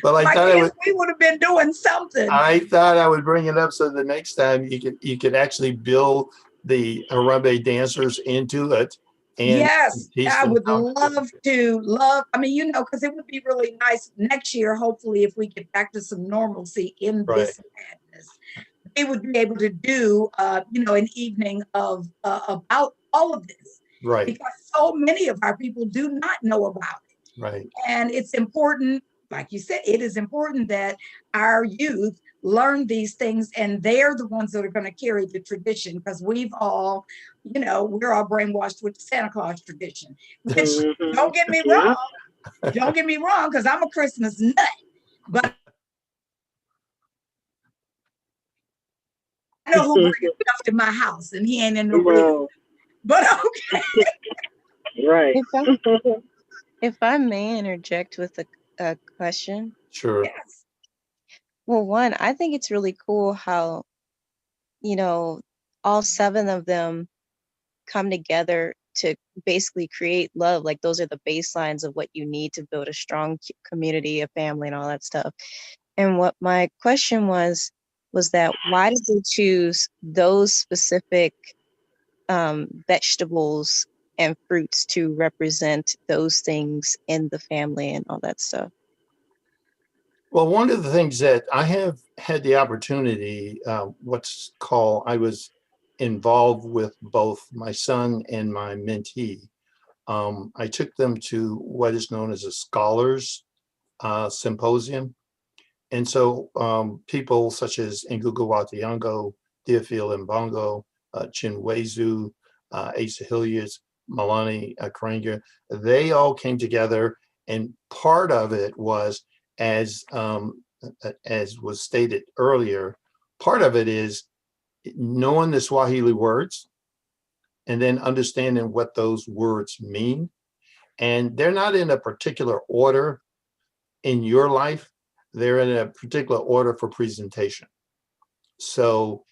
Speaker 6: Well, I thought
Speaker 8: we would have been doing something.
Speaker 6: I thought I would bring it up so the next time you could actually build the Harambe dancers into it. And
Speaker 8: yes, I would love to. I mean, because it would be really nice next year, hopefully, if we get back to some normalcy in this madness. We would be able to do, an evening of about all of this.
Speaker 6: Right.
Speaker 8: Because so many of our people do not know about it.
Speaker 6: Right.
Speaker 8: And it's important, like you said, it is important that our youth learn these things, and they're the ones that are going to carry the tradition, because we've all, we're all brainwashed with the Santa Claus tradition, which don't get me wrong, because I'm a Christmas nut, but I know who brings stuff to my house, and he ain't in the real. But okay.
Speaker 9: Right.
Speaker 7: If I may interject with a question.
Speaker 6: Sure.
Speaker 8: Yes.
Speaker 7: Well, one, I think it's really cool how, all 7 of them come together to basically create love. Like, those are the baselines of what you need to build a strong community, a family, and all that stuff. And what my question was that why did they choose those specific vegetables and fruits to represent those things in the family and all that stuff?
Speaker 6: Well, one of the things that I have had the opportunity, I was involved with both my son and my mentee. I took them to what is known as a scholars symposium. And so people such as Ngugi wa Thiong'o, Theophile Mbongo, Chinwezu, Asa Hilliard, Malani Karenga, they all came together, and part of it was, as was stated earlier, part of it is knowing the Swahili words and then understanding what those words mean. And they're not in a particular order in your life. They're in a particular order for presentation. So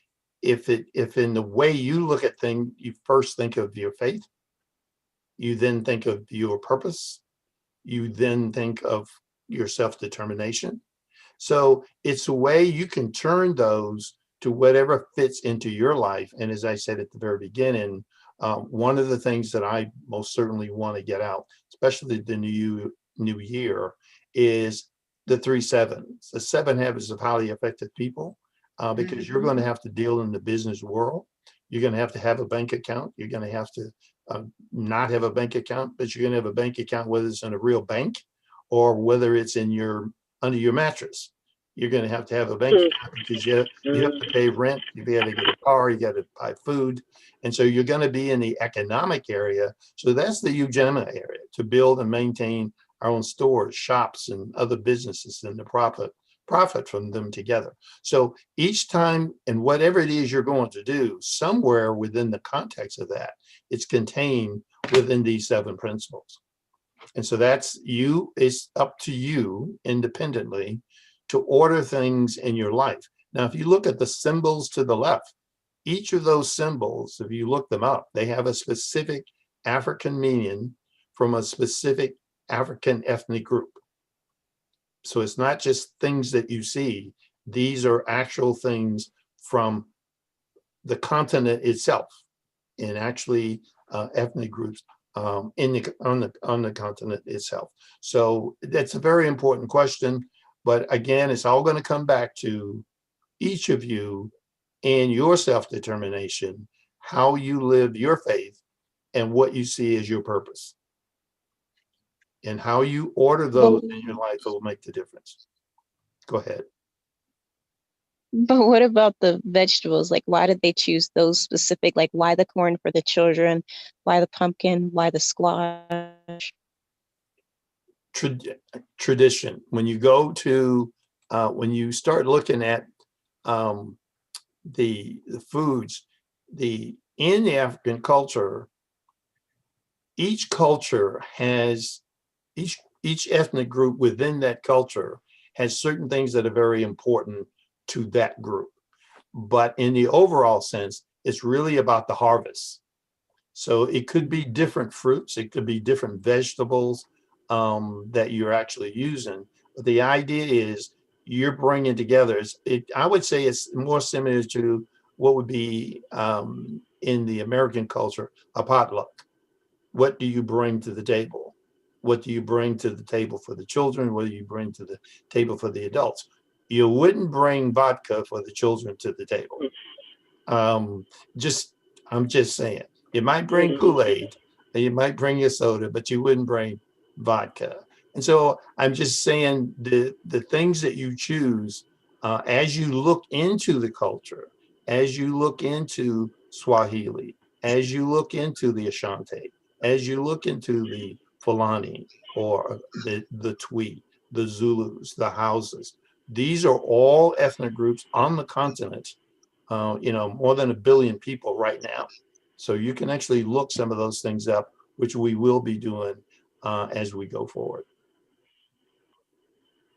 Speaker 6: if in the way you look at things, you first think of your faith, you then think of your purpose, you then think of your self-determination. So it's a way you can turn those to whatever fits into your life. And as I said at the very beginning, one of the things that I most certainly want to get out, especially the new year, is the 3 7s, the 7 habits of highly effective people, because you're going to have to deal in the business world. You're going to have a bank account. You're going to have to not have a bank account, but you're going to have a bank account, whether it's in a real bank or whether it's in under your mattress. You're going to have a bank account because you have to pay rent, you got to get a car, you got to buy food. And so you're going to be in the economic area. So that's the Ujema area, to build and maintain our own stores, shops, and other businesses, and the profit from them together. So each time, and whatever it is you're going to do, somewhere within the context of that, it's contained within these 7 principles. And so it's up to you independently to order things in your life. Now, if you look at the symbols to the left, each of those symbols, if you look them up, they have a specific African meaning from a specific African ethnic group. So it's not just things that you see. These are actual things from the continent itself, and actually ethnic groups on the continent itself. So that's a very important question. But again, it's all going to come back to each of you and your self-determination, how you live your faith, and what you see as your purpose. And how you order those in your life will make the difference. Go ahead.
Speaker 7: But what about the vegetables? Like, why did they choose those specific? Like, why the corn for the children? Why the pumpkin? Why the squash?
Speaker 6: Tradition. When you go to, when you start looking at the foods, in the African culture, each culture has, each ethnic group within that culture has certain things that are very important to that group. But in the overall sense, it's really about the harvest. So it could be different fruits, it could be different vegetables that you're actually using. But the idea is you're bringing together, I would say it's more similar to what would be in the American culture, a potluck. What do you bring to the table? What do you bring to the table for the children? What do you bring to the table for the adults? You wouldn't bring vodka for the children to the table. I'm just saying. You might bring Kool-Aid, You might bring your soda, but you wouldn't bring vodka. And so I'm just saying the things that you choose as you look into the culture, as you look into Swahili, as you look into the Ashanti, as you look into the Fulani or the Twi, the Zulus, the Hausas, these are all ethnic groups on the continent, more than 1 billion people right now. So you can actually look some of those things up, which we will be doing as we go forward.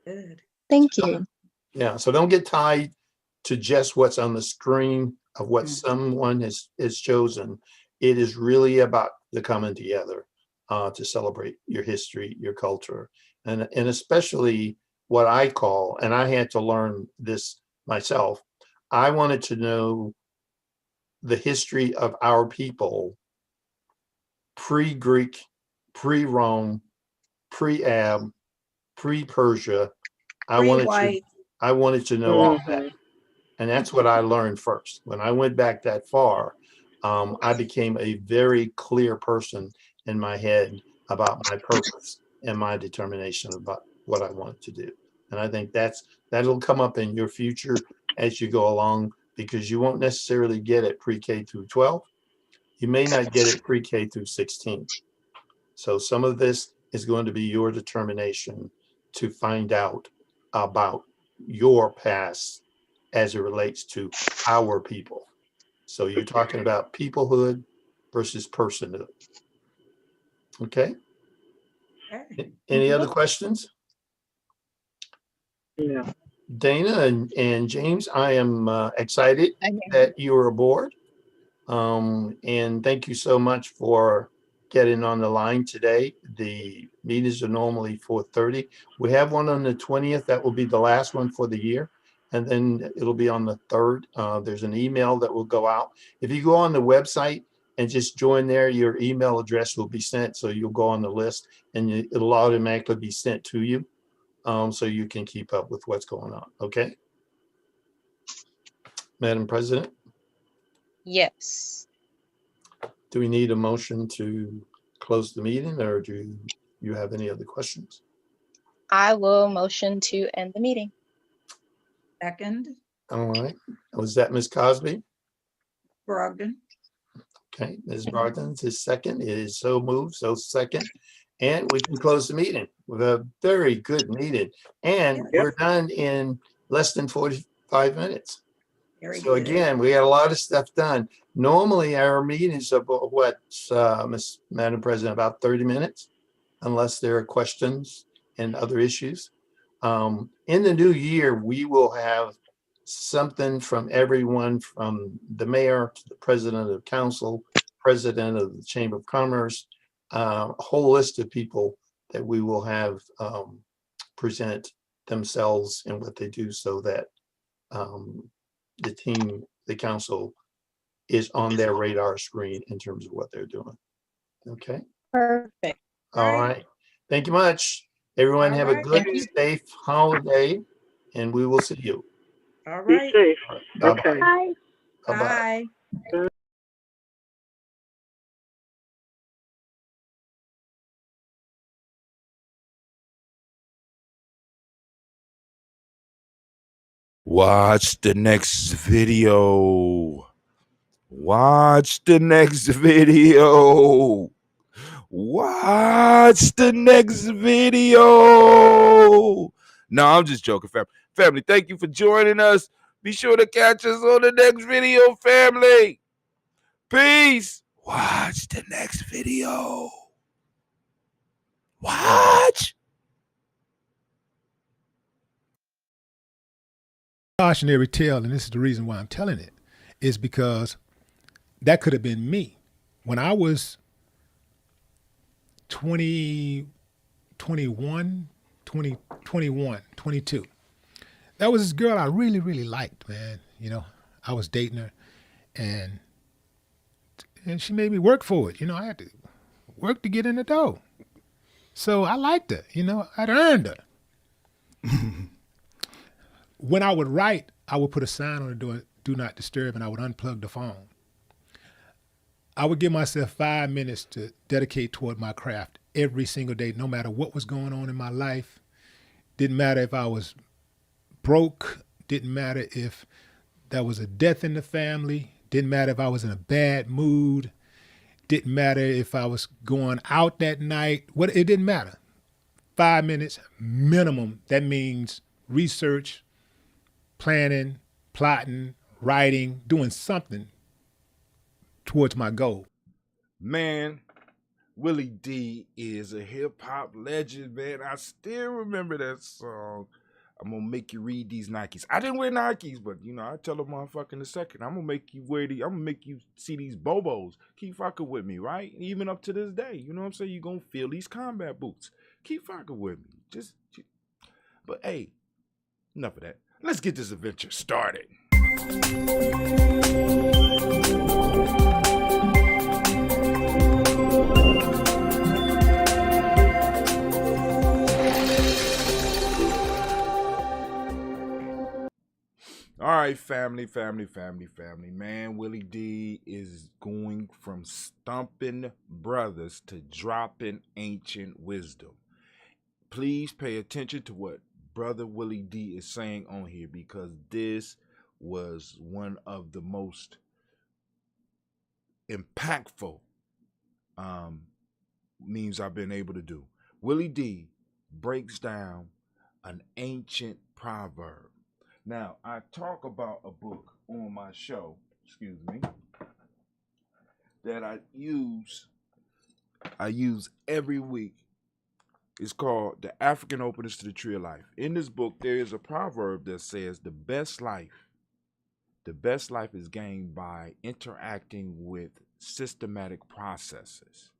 Speaker 8: Good.
Speaker 7: Thank you.
Speaker 6: Yeah, so don't get tied to just what's on the screen of what someone has chosen. It is really about the coming together to celebrate your history, your culture, and especially what I call, and I had to learn this myself, I wanted to know the history of our people pre-Greek, pre-Rome, pre-Ab, pre-Persia. I wanted to know all that. And that's what I learned first. When I went back that far, I became a very clear person in my head about my purpose and my determination about what I wanted to do. And I think that'll come up in your future as you go along, because you won't necessarily get it pre-K through 12. You may not get it pre-K through 16. So some of this is going to be your determination to find out about your past as it relates to our people. So you're talking about peoplehood versus personhood. Okay? Any other questions?
Speaker 9: Yeah.
Speaker 6: Dana and James, I am excited that you are aboard. And thank you so much for getting on the line today. The meetings are normally 4:30. We have one on the 20th. That will be the last one for the year. And then it'll be on the 3rd. There's an email that will go out. If you go on the website and just join there, your email address will be sent. So you'll go on the list and it'll automatically be sent to you. So you can keep up with what's going on. Okay. Madam President?
Speaker 7: Yes.
Speaker 6: Do we need a motion to close the meeting, or do you have any other questions?
Speaker 7: I will motion to end the meeting.
Speaker 8: Second.
Speaker 6: All right. Was that Ms. Cosby?
Speaker 8: Brogdon.
Speaker 6: Okay, Ms. Brogdon is second. It is so moved, so second. And we can close the meeting with a very good meeting. And we're done in less than 45 minutes.
Speaker 8: Very
Speaker 6: So
Speaker 8: good.
Speaker 6: again, we got a lot of stuff done. Normally our meetings are what, Madam President, about 30 minutes, unless there are questions and other issues. In the new year, we will have something from everyone, from the mayor to the president of council, president of the Chamber of Commerce, a whole list of people that we will have present themselves and what they do, so that the team, the council, is on their radar screen in terms of what they're doing. Okay.
Speaker 7: Perfect.
Speaker 6: All right. Thank you much. Everyone have a good, safe holiday, and we will see you.
Speaker 8: All right.
Speaker 9: Be safe.
Speaker 6: Bye-bye.
Speaker 9: Okay.
Speaker 12: Bye.
Speaker 6: Bye-bye.
Speaker 8: Bye.
Speaker 13: Watch the next video. Watch the next video. Watch the next video. No, I'm just joking, family. Family, thank you for joining us. Be sure to catch us on the next video, family. Peace. Watch the next video. Watch.
Speaker 1: Cautionary tale, and this is the reason why I'm telling it, is because that could have been me when I was 20, 21, 20, 21, 22. That was this girl I really, really liked, man. You know, I was dating her, and she made me work for it. You know, I had to work to get in the dough. So I liked her, you know, I'd earned her. When I would write, I would put a sign on the door, do not disturb, and I would unplug the phone. I would give myself 5 minutes to dedicate toward my craft every single day, no matter what was going on in my life. Didn't matter if I was broke, didn't matter if there was a death in the family, didn't matter if I was in a bad mood, didn't matter if I was going out that night. It didn't matter. 5 minutes minimum. That means research, planning, plotting, writing, doing something towards my goal.
Speaker 13: Man, Willie D is a hip hop legend, man. I still remember that song. I'm gonna make you read these Nikes. I didn't wear Nikes, but I tell a motherfucker in a second, I'm gonna make you see these Bobos. Keep fucking with me, right? Even up to this day, you know what I'm saying? You're gonna feel these combat boots. Keep fucking with me. But hey, enough of that. Let's get this adventure started. All right, family. Man, Willie D is going from stumping brothers to dropping ancient wisdom. Please pay attention to what Brother Willie D is saying on here, because this was one of the most impactful memes I've been able to do. Willie D breaks down an ancient proverb. Now, I talk about a book on my show, that I use every week. It's called The African Openers to the Tree of Life. In this book, there is a proverb that says the best life is gained by interacting with systematic processes.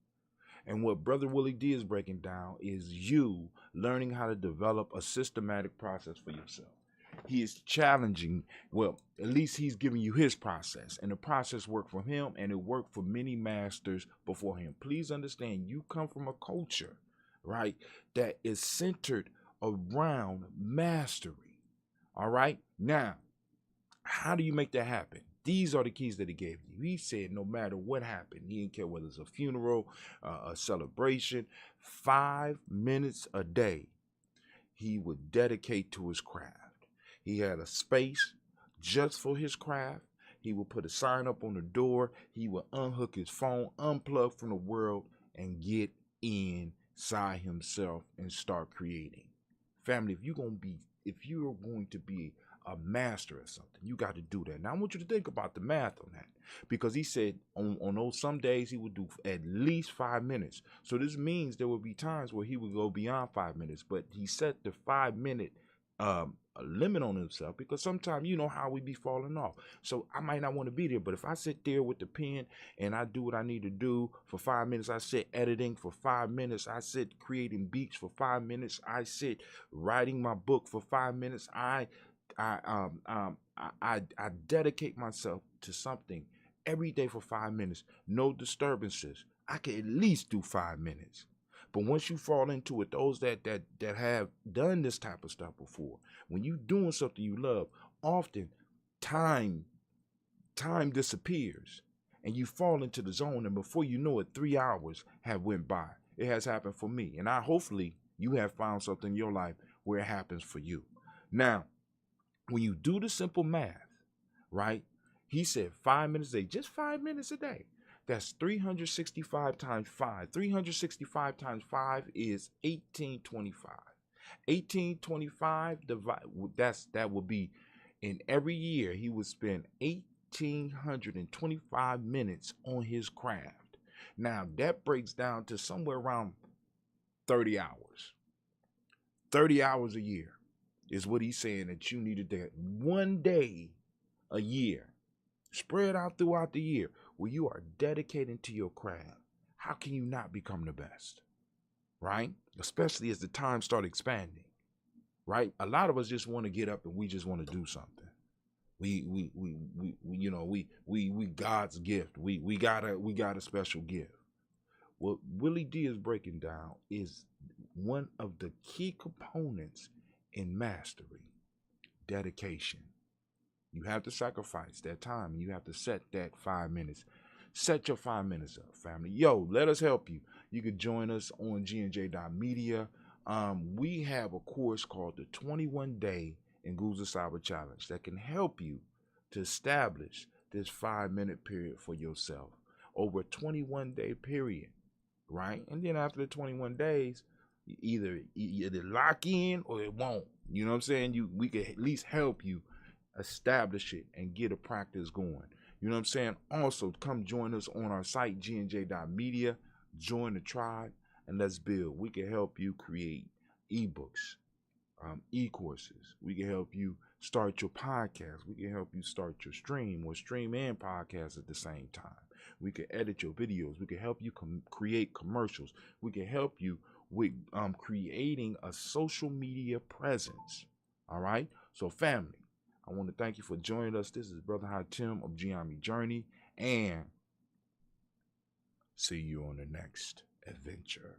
Speaker 13: And what Brother Willie D is breaking down is you learning how to develop a systematic process for yourself. He is challenging, well, at least he's giving you his process. And the process worked for him, and it worked for many masters before him. Please understand, you come from a culture, right, that is centered around mastery. All right? Now, how do you make that happen? These are the keys that he gave you. He said no matter what happened, he didn't care whether it's a funeral, a celebration, 5 minutes a day he would dedicate to his craft. He had a space just for his craft. He would put a sign up on the door. He would unhook his phone, unplug from the world, and get inside himself and start creating. Family, if you're going to be a master at something, you got to do that. Now I want you to think about the math on that, because he said on those some days he would do at least 5 minutes. So this means there would be times where he would go beyond 5 minutes, but he set the 5 minute a limit on himself, because sometimes you know how we be falling off. So I might not want to be there, but if I sit there with the pen and I do what I need to do for 5 minutes, I sit editing for 5 minutes, I sit creating beats for 5 minutes, I sit writing my book for 5 minutes, I dedicate myself to something every day for 5 minutes, no disturbances. I can at least do 5 minutes. But once you fall into it, those that have done this type of stuff before, when you're doing something you love, often time disappears and you fall into the zone, and before you know it, 3 hours have went by. It has happened for me, and hopefully you have found something in your life where it happens for you. Now, when you do the simple math, right? He said 5 minutes a day, just 5 minutes a day. That's 365 times 5. 365 times 5 is 1825. 1825 that would be, in every year he would spend 1,825 minutes on his craft. Now that breaks down to somewhere around 30 hours. 30 hours a year is what he's saying that you needed to, one day a year, spread out throughout the year, where you are dedicating to your craft. How can you not become the best? Right? Especially as the times start expanding. Right? A lot of us just want to get up and we just want to do something. We God's gift. We got a special gift. What Willie D is breaking down is one of the key components in mastery: dedication. You have to sacrifice that time. You have to set that 5 minutes. Set your 5 minutes up, family. Yo, let us help you. You can join us on gnj.media. We have a course called the 21-Day Nguza Cyber Challenge that can help you to establish this 5-minute period for yourself over a 21-day period, right? And then after the 21 days, either lock in or it won't. You know what I'm saying? We can at least help you establish it and get a practice going. You know what I'm saying? Also, come join us on our site, gnj.media. Join the tribe and let's build. We can help you create ebooks, e-courses. We can help you start your podcast. We can help you start your stream or stream and podcast at the same time. We can edit your videos. We can help you create commercials. We can help you with creating a social media presence. All right? So family, I want to thank you for joining us. This is Brother Hatim of Giami Journey, and see you on the next adventure.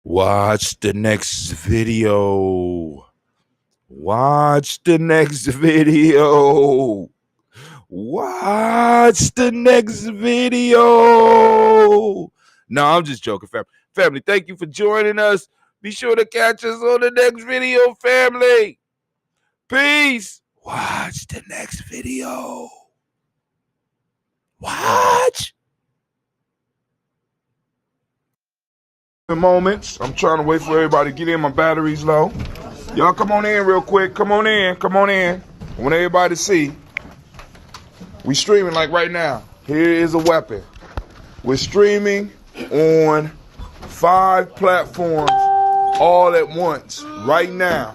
Speaker 13: Watch the next video. Watch the next video. Watch the next video. No, I'm just joking, family. Family, thank you for joining us. Be sure to catch us on the next video, family. Peace. Watch the next video. Watch. Moments. I'm trying to wait for everybody to get in. My battery's low. Y'all come on in real quick. Come on in. Come on in. I want everybody to see. We streaming like right now. Here is a weapon. We're streaming on 5 platforms all at once right now.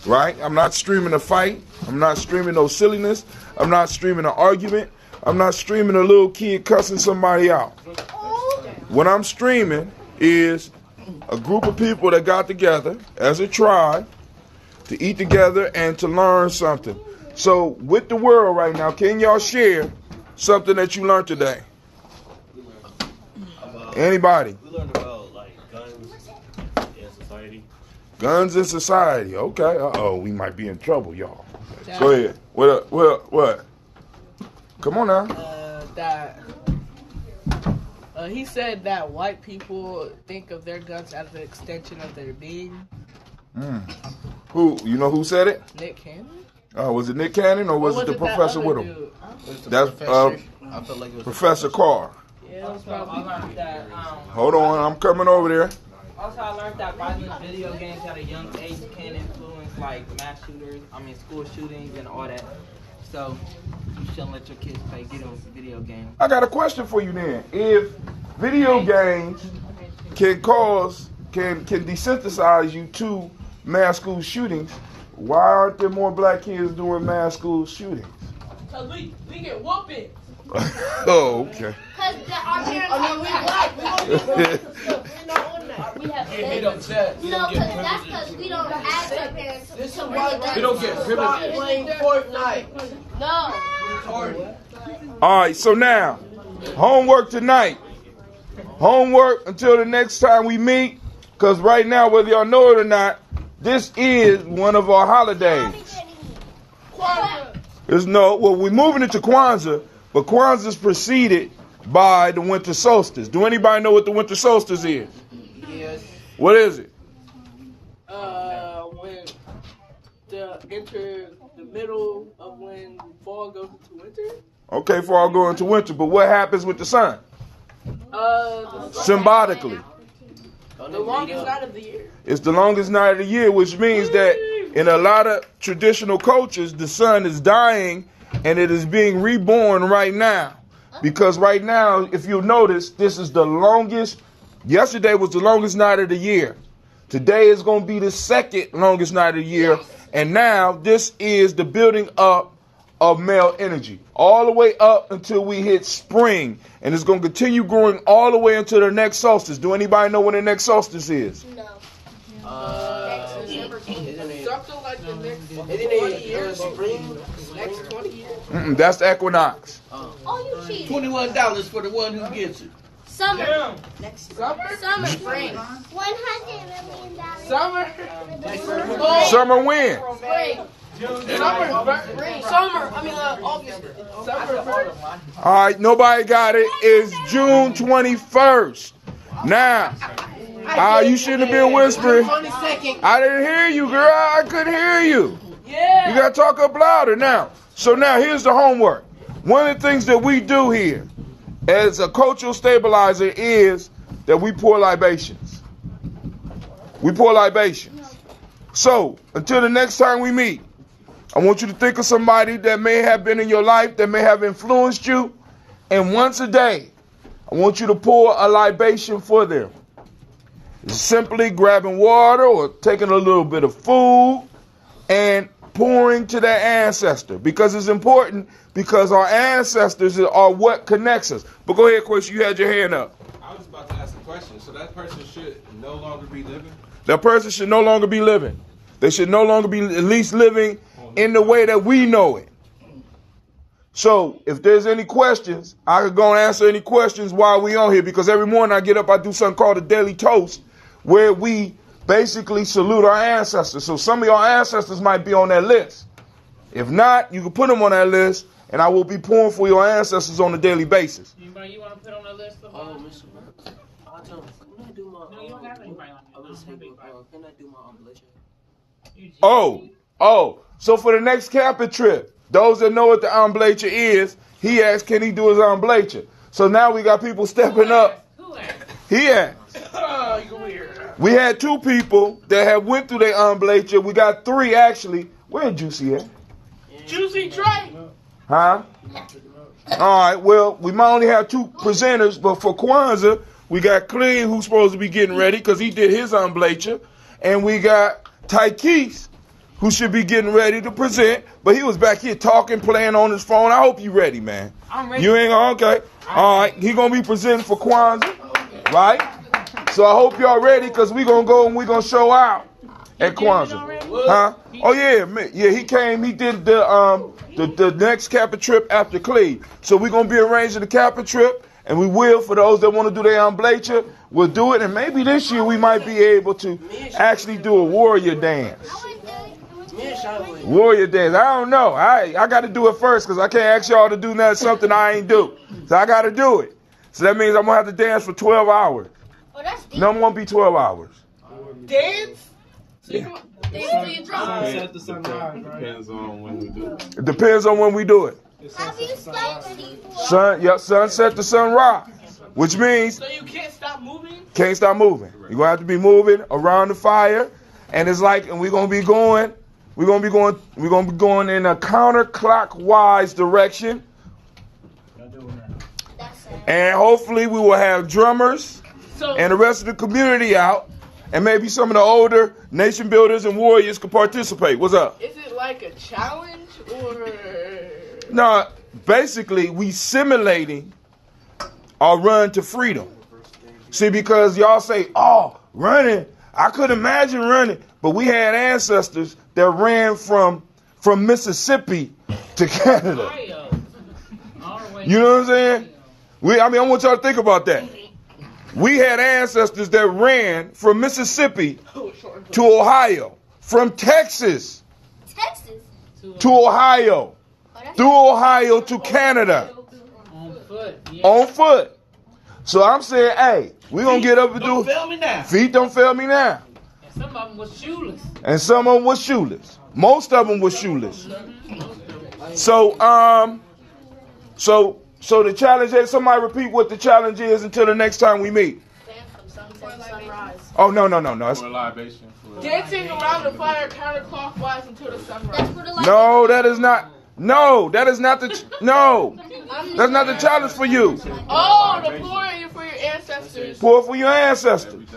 Speaker 13: Right? I'm not streaming a fight. I'm not streaming no silliness. I'm not streaming an argument. I'm not streaming a little kid cussing somebody out. What I'm streaming is a group of people that got together as a tribe to eat together and to learn something. So with the world right now, can y'all share something that you learned today? Anybody?
Speaker 14: We learned about like guns in society.
Speaker 13: Guns in society. Okay. Uh-oh, we might be in trouble, y'all. Go ahead. What? Come on now.
Speaker 15: He said that white people think of their guns as an extension of their being.
Speaker 13: Who? You know who said it?
Speaker 15: Nick Cannon?
Speaker 13: Oh, was it Nick Cannon or was it the professor with him? That's
Speaker 14: I felt like it was
Speaker 13: Professor Carr.
Speaker 15: Yeah, it was probably that.
Speaker 13: Hold on, I'm coming over there.
Speaker 16: Also, I learned that violent video games at a young age can influence like school shootings and all that. So you shouldn't let your kids play video games.
Speaker 13: I got a question for you then. If video games can desensitize you to mass school shootings, why aren't there more black kids doing mass school shootings?
Speaker 15: Because we get whooping.
Speaker 13: Oh, okay.
Speaker 15: Because our parents we have upset.
Speaker 5: No, because that's because we don't ask our parents.
Speaker 15: This is why
Speaker 14: we don't get privileges.
Speaker 15: Playing Fortnite.
Speaker 5: No.
Speaker 13: All right, so now, homework tonight. Homework until the next time we meet, because right now, whether y'all know it or not, this is one of our holidays. We're moving into Kwanzaa, but Kwanzaa is preceded by the winter solstice. Do anybody know what the winter solstice is?
Speaker 15: Yes.
Speaker 13: What is it?
Speaker 15: When enter the middle of when fall goes into winter.
Speaker 13: Okay, fall going into winter, but what happens with the sun? Symbolically.
Speaker 15: The longest night of the year.
Speaker 13: It's the longest night of the year, which means that in a lot of traditional cultures, the sun is dying and it is being reborn right now. Because right now, if you notice, this is the longest. Yesterday was the longest night of the year. Today is going to be the second longest night of the year. And now this is the building up of male energy, all the way up until we hit spring. And it's going to continue growing all the way until the next solstice. Do anybody know when the next solstice is?
Speaker 15: Something like the next 20 years. Next 20 years.
Speaker 13: That's the equinox.
Speaker 15: Oh, you cheated. $21 for the one who gets it.
Speaker 5: Summer.
Speaker 15: Damn. Next summer?
Speaker 5: Summer. Spring.
Speaker 15: $100 million.
Speaker 5: Summer.
Speaker 13: Summer when?
Speaker 5: Spring.
Speaker 15: Summer. I mean, August. Summer.
Speaker 13: All right, nobody got it. It's June 21st. Now, you shouldn't have been whispering. I didn't hear you, girl. I couldn't hear you.
Speaker 15: Yeah.
Speaker 13: You got to talk up louder now. So now here's the homework. One of the things that we do here as a cultural stabilizer is that we pour libations. We pour libations. So until the next time we meet, I want you to think of somebody that may have been in your life, that may have influenced you. And once a day, I want you to pour a libation for them. Simply grabbing water or taking a little bit of food and pouring to their ancestor, because it's important, because our ancestors are what connects us. But go ahead, Chris, you had your hand up.
Speaker 17: I was about to ask a question. So that person should no longer be living?
Speaker 13: That person should no longer be living. They should no longer be at least living in the way that we know it. So if there's any questions, I could go and answer any questions while we on here, because every morning I get up, I do something called a daily toast, where we basically salute our ancestors. So some of your ancestors might be on that list. If not, you can put them on that list, and I will be pouring for your ancestors on a daily basis.
Speaker 15: Anybody you want to put on the list?
Speaker 16: Mr. Burke, I'll tell him, can I do my, no, you don't have anybody on the list. Can I do my oblation?
Speaker 13: So for the next camping trip, those that know what the omblature is, he asked, can he do his omblature? So now we got people stepping up.
Speaker 15: Who asked?
Speaker 13: He asked.
Speaker 15: Oh, you weird.
Speaker 13: We had 2 people that have went through their omblature. We got 3 actually. Where Juicy at?
Speaker 15: Juicy Trey.
Speaker 13: Huh? All right, well, we might only have 2 presenters, but for Kwanzaa, we got Clean, who's supposed to be getting ready because he did his omblature, and we got Tykees, who should be getting ready to present, but he was back here talking, playing on his phone. I hope you ready, man.
Speaker 15: I'm ready.
Speaker 13: You ain't okay. All right, he gonna be presenting for Kwanzaa, right? So I hope y'all ready, because we gonna go and we gonna show out at Kwanzaa. Huh? Oh yeah, he came. He did the next Kappa trip after Cleve. So we're gonna be arranging the Kappa trip, and we will, for those that want to do their omblature, we'll do it. And maybe this year we might be able to actually do a warrior dance. Warrior dance. I don't know. I got to do it first, because I can't ask y'all to do something I ain't do. So I got to do it. So that means I'm gonna have to dance for 12 hours. No, it won't be 12 hours.
Speaker 15: Dance?
Speaker 13: Yeah.
Speaker 17: Depends on when we do it.
Speaker 13: It depends on when we do it. Sunset to sunrise, which means
Speaker 15: So you can't stop moving?
Speaker 13: can't stop moving. You're gonna have to be moving around the fire, and it's like, and we're gonna be going in a counterclockwise direction, and hopefully we will have drummers and the rest of the community out, and maybe some of the older nation builders and warriors could participate. What's up?
Speaker 15: Is it like a challenge or?
Speaker 13: No, basically we simulating our run to freedom. See, because y'all say, oh, running, I could imagine running, but we had ancestors that ran from Mississippi to Canada. You know what I'm saying? I want y'all to think about that. We had ancestors that ran from Mississippi to Ohio, from Texas to Ohio, through Ohio to Canada, on foot. So I'm saying, hey, we're going to get up and do it. Feet don't fail me now.
Speaker 15: And some of them was shoeless.
Speaker 13: And some of them was shoeless. Most of them was shoeless. So the challenge is, somebody repeat what the challenge is until the next time we meet. Oh, no.
Speaker 15: Dancing around the fire counterclockwise until the sunrise.
Speaker 13: No, that's not the challenge for you.
Speaker 15: Oh, the pouring for your ancestors.
Speaker 13: Pour for your ancestors.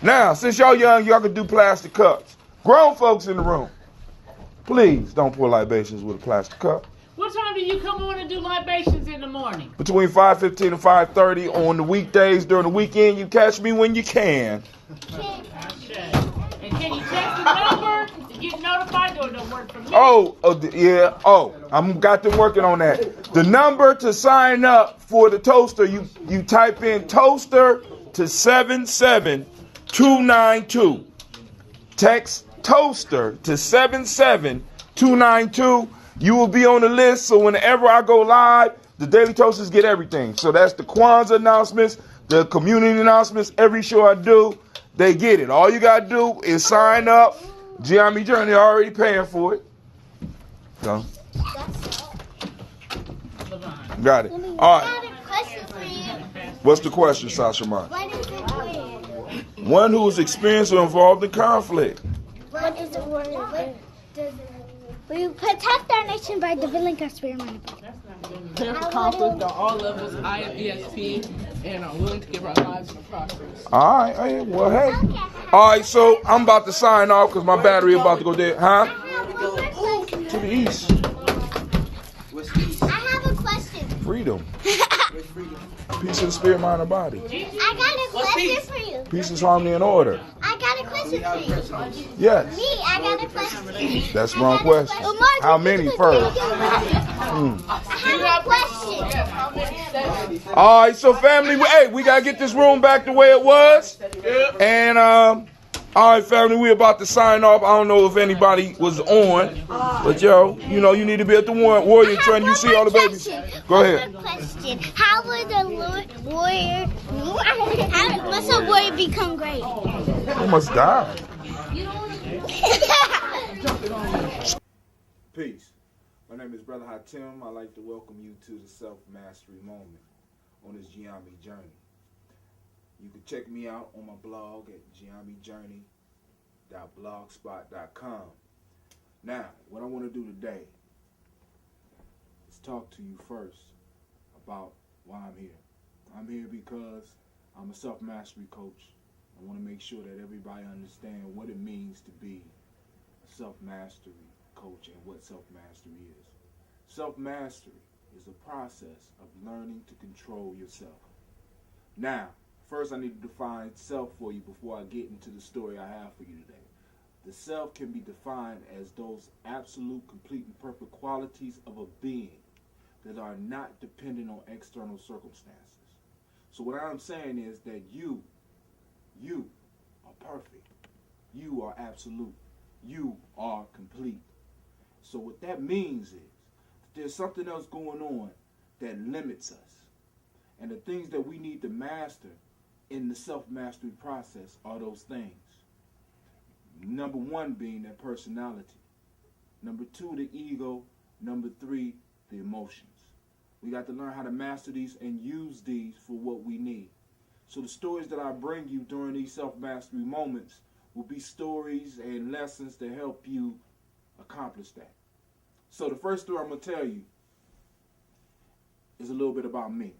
Speaker 13: Now, since y'all young, y'all can do plastic cups. Grown folks in the room, please don't pour libations with a plastic cup.
Speaker 15: What's do you come on and do libations in the morning?
Speaker 13: Between 5:15 and 5:30 on the weekdays. During the weekend, you catch me when you can.
Speaker 15: And can you text the number to get notified, or it don't work for me?
Speaker 13: Yeah. I'm got them working on that. The number to sign up for the toaster, you type in toaster to 77292. Text toaster to 77292. You will be on the list, so whenever I go live, the Daily Toasters get everything. So that's the Kwanzaa announcements, the community announcements, every show I do, they get it. All you got to do is sign up. Gianni Journey already paying for it. So. Got it. All right. What's the question, Sasha Mark? One who is experienced or involved in conflict.
Speaker 18: What does the word we protect our nation by developing our spirit, mind, and body.
Speaker 19: There's conflict on all levels, IFESP, and are willing to give our lives in the process.
Speaker 13: All right. Well, hey. All right, so I'm about to sign off because my battery is about to go dead. Huh? To the east.
Speaker 18: I have a question.
Speaker 13: Freedom. Peace in spirit, mind, and body.
Speaker 18: I got a question for you.
Speaker 13: Peace is harmony and order.
Speaker 18: I got a question for you.
Speaker 13: Yes.
Speaker 18: Me, I got a question.
Speaker 13: That's the wrong question. How many first?
Speaker 18: I have a question.
Speaker 13: All right, so family, we got to get this room back the way it was. And, all right, family, we're about to sign off. I don't know if anybody was on, but you need to be at the warrior training. You see all the babies. Go ahead.
Speaker 18: Question. How would the warrior, must a warrior become great?
Speaker 13: They must die. Peace. My name is Brother Hatim. I'd like to welcome you to the Self-Mastery Moment on this Gianni journey. You can check me out on my blog at giannijourney.blogspot.com. Now, what I want to do today is talk to you first about why I'm here. I'm here because I'm a self-mastery coach. I want to make sure that everybody understands what it means to be a self-mastery coach and what self-mastery is. Self-mastery is a process of learning to control yourself. Now, first, I need to define self for you before I get into the story I have for you today. The self can be defined as those absolute, complete, and perfect qualities of a being that are not dependent on external circumstances. So what I'm saying is that you are perfect. You are absolute. You are complete. So what that means is that there's something else going on that limits us. And the things that we need to master in the self-mastery process are those things. Number one being that personality. Number two, the ego. Number three, the emotions. We got to learn how to master these and use these for what we need. So the stories that I bring you during these self-mastery moments will be stories and lessons to help you accomplish that. So the first story I'm going to tell you is a little bit about me.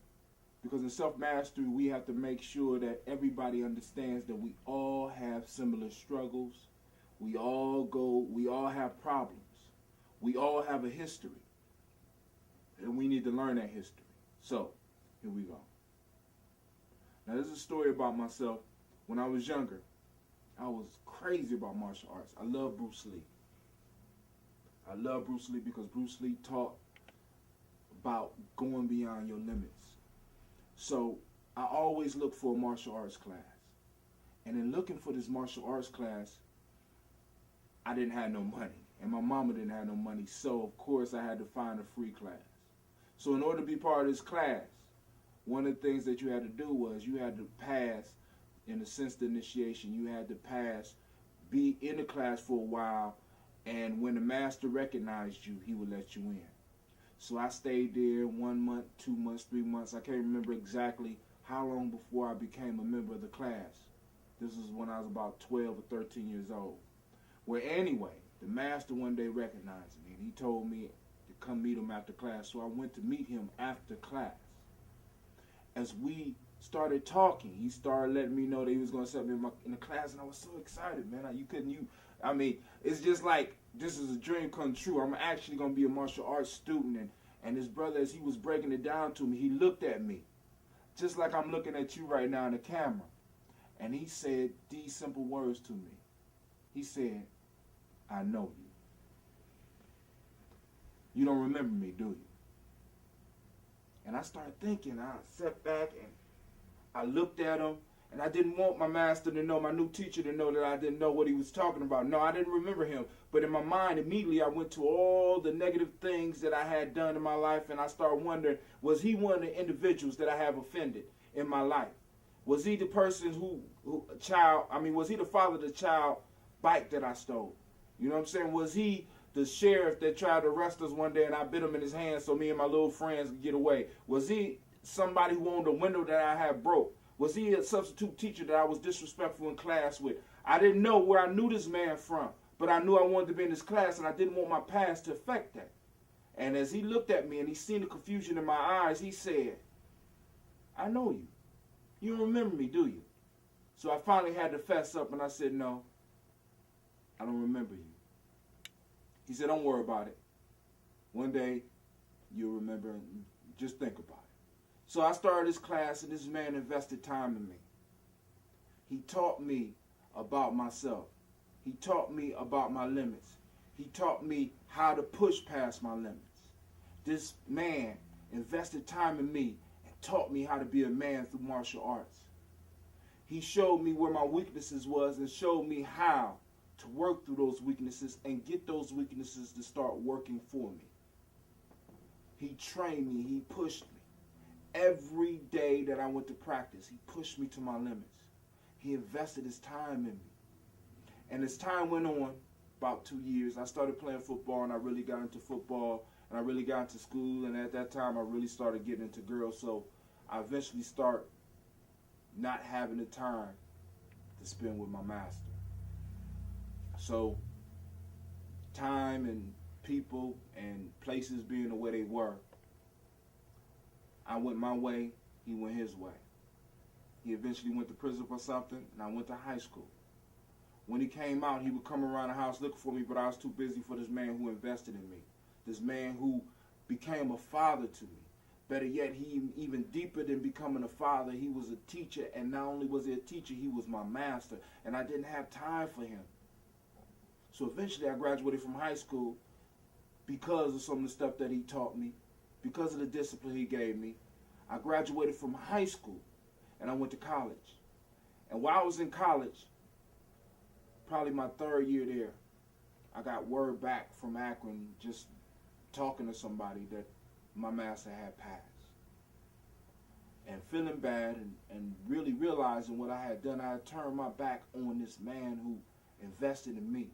Speaker 13: Because in self-mastery, we have to make sure that everybody understands that we all have similar struggles. We all have problems. We all have a history. And we need to learn that history. So, here we go. Now, this is a story about myself. When I was younger, I was crazy about martial arts. I love Bruce Lee. I love Bruce Lee because Bruce Lee taught about going beyond your limits. So I always look for a martial arts class. And in looking for this martial arts class, I didn't have no money. And my mama didn't have no money. So, of course, I had to find a free class. So in order to be part of this class, one of the things that you had to do was you had to pass, in a sense, the initiation. You had to pass, be in the class for a while, and when the master recognized you, he would let you in. So I stayed there 1 month, 2 months, 3 months. I can't remember exactly how long before I became a member of the class. This was when I was about 12 or 13 years old. Well, anyway, the master one day recognized me, and he told me to come meet him after class. So I went to meet him after class. As we started talking, he started letting me know that he was going to set me in the class, and I was so excited, man. It's just like, this is a dream come true. I'm actually going to be a martial arts student, And his brother, as he was breaking it down to me, he looked at me, just like I'm looking at you right now in the camera. And he said these simple words to me. He said, I know you. You don't remember me, do you? And I started thinking, I sat back and I looked at him, and I didn't want my master to know, my new teacher to know that I didn't know what he was talking about. No, I didn't remember him. But in my mind, immediately I went to all the negative things that I had done in my life, and I started wondering, was he one of the individuals that I have offended in my life? Was he the person was he the father of the child bike that I stole? You know what I'm saying? Was he the sheriff that tried to arrest us one day and I bit him in his hand so me and my little friends could get away? Was he somebody who owned a window that I had broke? Was he a substitute teacher that I was disrespectful in class with? I didn't know where I knew this man from, but I knew I wanted to be in his class, and I didn't want my past to affect that. And as he looked at me and he seen the confusion in my eyes, he said, I know you. You don't remember me, do you? So I finally had to fess up, and I said, no, I don't remember you. He said, don't worry about it. One day, you'll remember, and just think about it. So I started this class, and this man invested time in me. He taught me about myself. He taught me about my limits. He taught me how to push past my limits. This man invested time in me and taught me how to be a man through martial arts. He showed me where my weaknesses was and showed me how to work through those weaknesses and get those weaknesses to start working for me. He trained me. He pushed me. Every day that I went to practice, he pushed me to my limits. He invested his time in me. And as time went on, about 2 years, I started playing football, and I really got into football, and I really got into school, and at that time I really started getting into girls, so I eventually start not having the time to spend with my master. So time and people and places being the way they were, I went my way, he went his way. He eventually went to prison for something, and I went to high school. When he came out, he would come around the house looking for me, but I was too busy for this man who invested in me. This man who became a father to me. Better yet, he even deeper than becoming a father, he was a teacher, and not only was he a teacher, he was my master, and I didn't have time for him. So eventually I graduated from high school because of some of the stuff that he taught me, because of the discipline he gave me. I graduated from high school and I went to college. And while I was in college, probably my third year there, I got word back from Akron just talking to somebody that my master had passed. And feeling bad and really realizing what I had done, I had turned my back on this man who invested in me,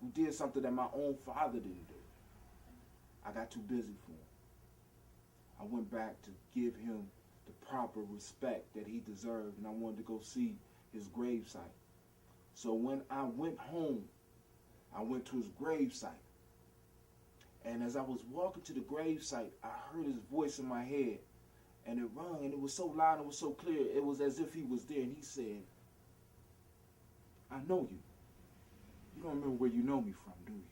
Speaker 13: who did something that my own father didn't do. I got too busy for him. I went back to give him the proper respect that he deserved, and I wanted to go see his gravesite. So when I went home, I went to his gravesite. And as I was walking to the gravesite, I heard his voice in my head, and it rung, and it was so loud and it was so clear, it was as if he was there, and he said, I know you. You don't remember where you know me from, do you?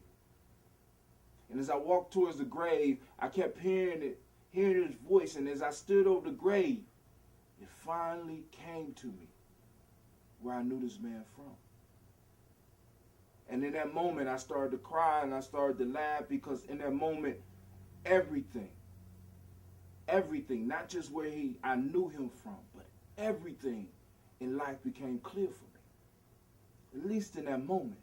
Speaker 13: And as I walked towards the grave, I kept hearing his voice, and as I stood over the grave, it finally came to me where I knew this man from. And in that moment, I started to cry and I started to laugh, because in that moment, everything, not just where I knew him from, but everything in life became clear for me, at least in that moment.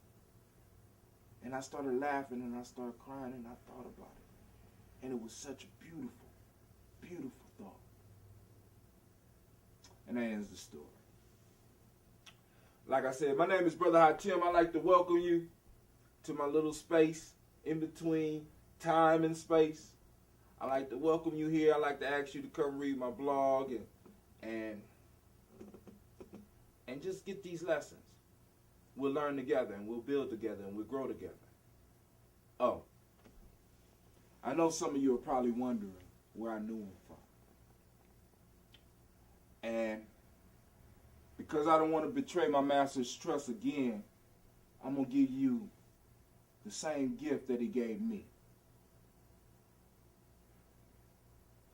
Speaker 13: And I started laughing and I started crying and I thought about it. And it was such a beautiful, beautiful thought. And that ends the story. Like I said, my name is Brother Hatim. I'd like to welcome you to my little space in between time and space. I'd like to welcome you here. I'd like to ask you to come read my blog and just get these lessons. We'll learn together and we'll build together and we'll grow together. Oh, I know some of you are probably wondering where I knew him from. And because I don't want to betray my master's trust again, I'm going to give you the same gift that he gave me.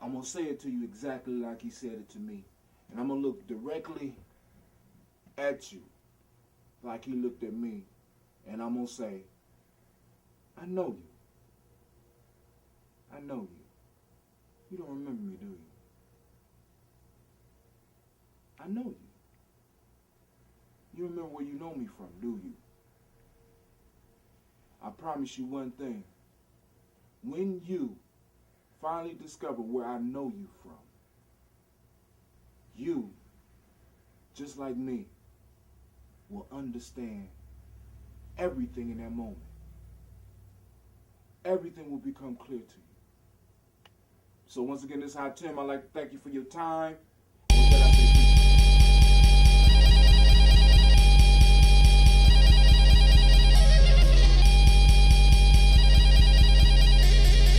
Speaker 13: I'm going to say it to you exactly like he said it to me. And I'm going to look directly at you like he looked at me. And I'm going to say, I know you. I know you. You don't remember me, do you? I know you. You remember where you know me from, do you? I promise you one thing. When you finally discover where I know you from, you, just like me, will understand everything in that moment. Everything will become clear to you. So once again, this is Hot Tim. I'd like to thank you for your time. With that, I say peace.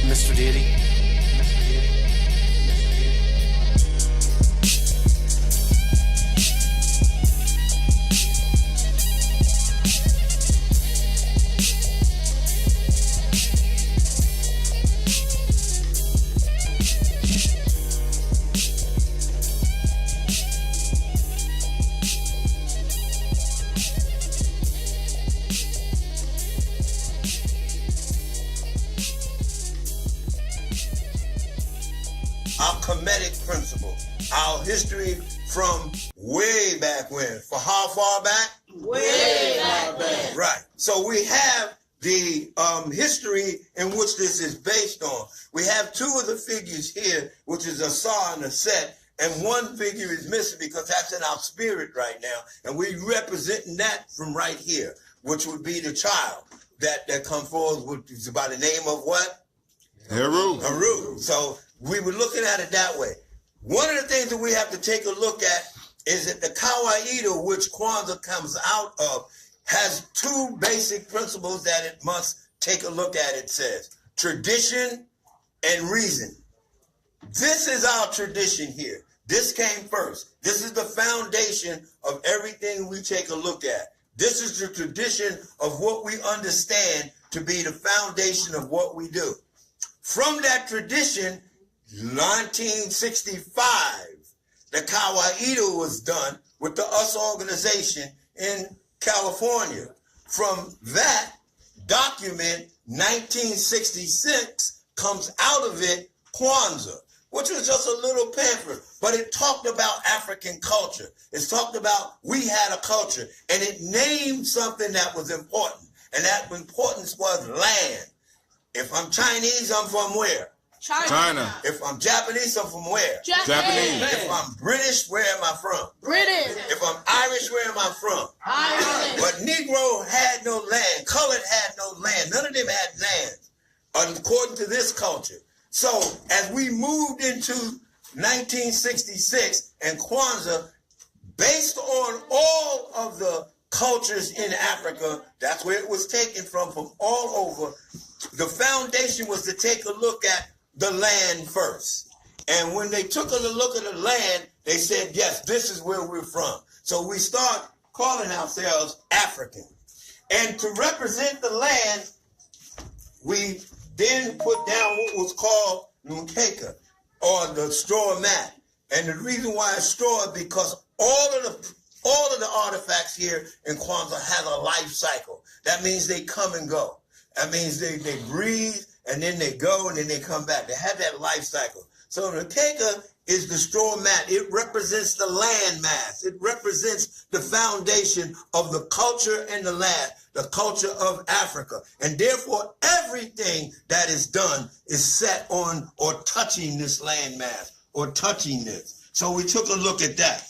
Speaker 20: Mr. Diddy.
Speaker 21: Our Kemetic principle, our history from way back when. For how far back? Way back when. Right. So we have the history in which this is based on. We have two of the figures here, which is a Asar and a Set, and one figure is missing because that's in our spirit right now, and we're representing that from right here, which would be the child that come forward, which is by the name of what?
Speaker 13: Heru.
Speaker 21: Heru. So we were looking at it that way. One of the things that we have to take a look at is that the Kawaida, which Kwanzaa comes out of, has two basic principles that it must take a look at, it says. Tradition and reason. This is our tradition here. This came first. This is the foundation of everything we take a look at. This is the tradition of what we understand to be the foundation of what we do. From that tradition, 1965, the Kawaida was done with the US organization in California. From that document, 1966, comes out of it Kwanzaa, which was just a little pamphlet, but it talked about African culture. It talked about we had a culture, and it named something that was important, and that importance was land. If I'm Chinese, I'm from where? China. If I'm Japanese, I'm from where?
Speaker 13: Japanese.
Speaker 21: If I'm British, where am I from?
Speaker 10: British.
Speaker 21: If I'm Irish, where am I from?
Speaker 10: Ireland.
Speaker 21: But Negro had no land. Colored had no land. None of them had land, according to this culture. So as we moved into 1966 and Kwanzaa, based on all of the cultures in Africa, that's where it was taken from all over. The foundation was to take a look at the land first. And when they took a look at the land, they said, yes, this is where we're from. So we start calling ourselves African. And to represent the land, we then put down what was called mkeka, or the straw mat. And the reason why it's straw is because all of the artifacts here in Kwanzaa have a life cycle. That means they come and go. That means they breathe, and then they go, and then they come back. They have that life cycle. So the keka is the straw mat. It represents the land mass. It represents the foundation of the culture and the land, the culture of Africa. And therefore, everything that is done is set on or touching this land mass or touching this. So we took a look at that.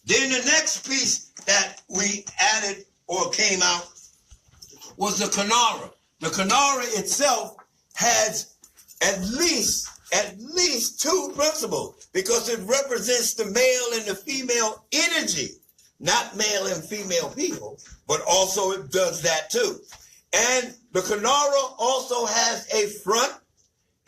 Speaker 21: Then the next piece that we added or came out was the Kanara. The Kanara itself has at least two principles, because it represents the male and the female energy, not male and female people, but also it does that too. And the Kanara also has a front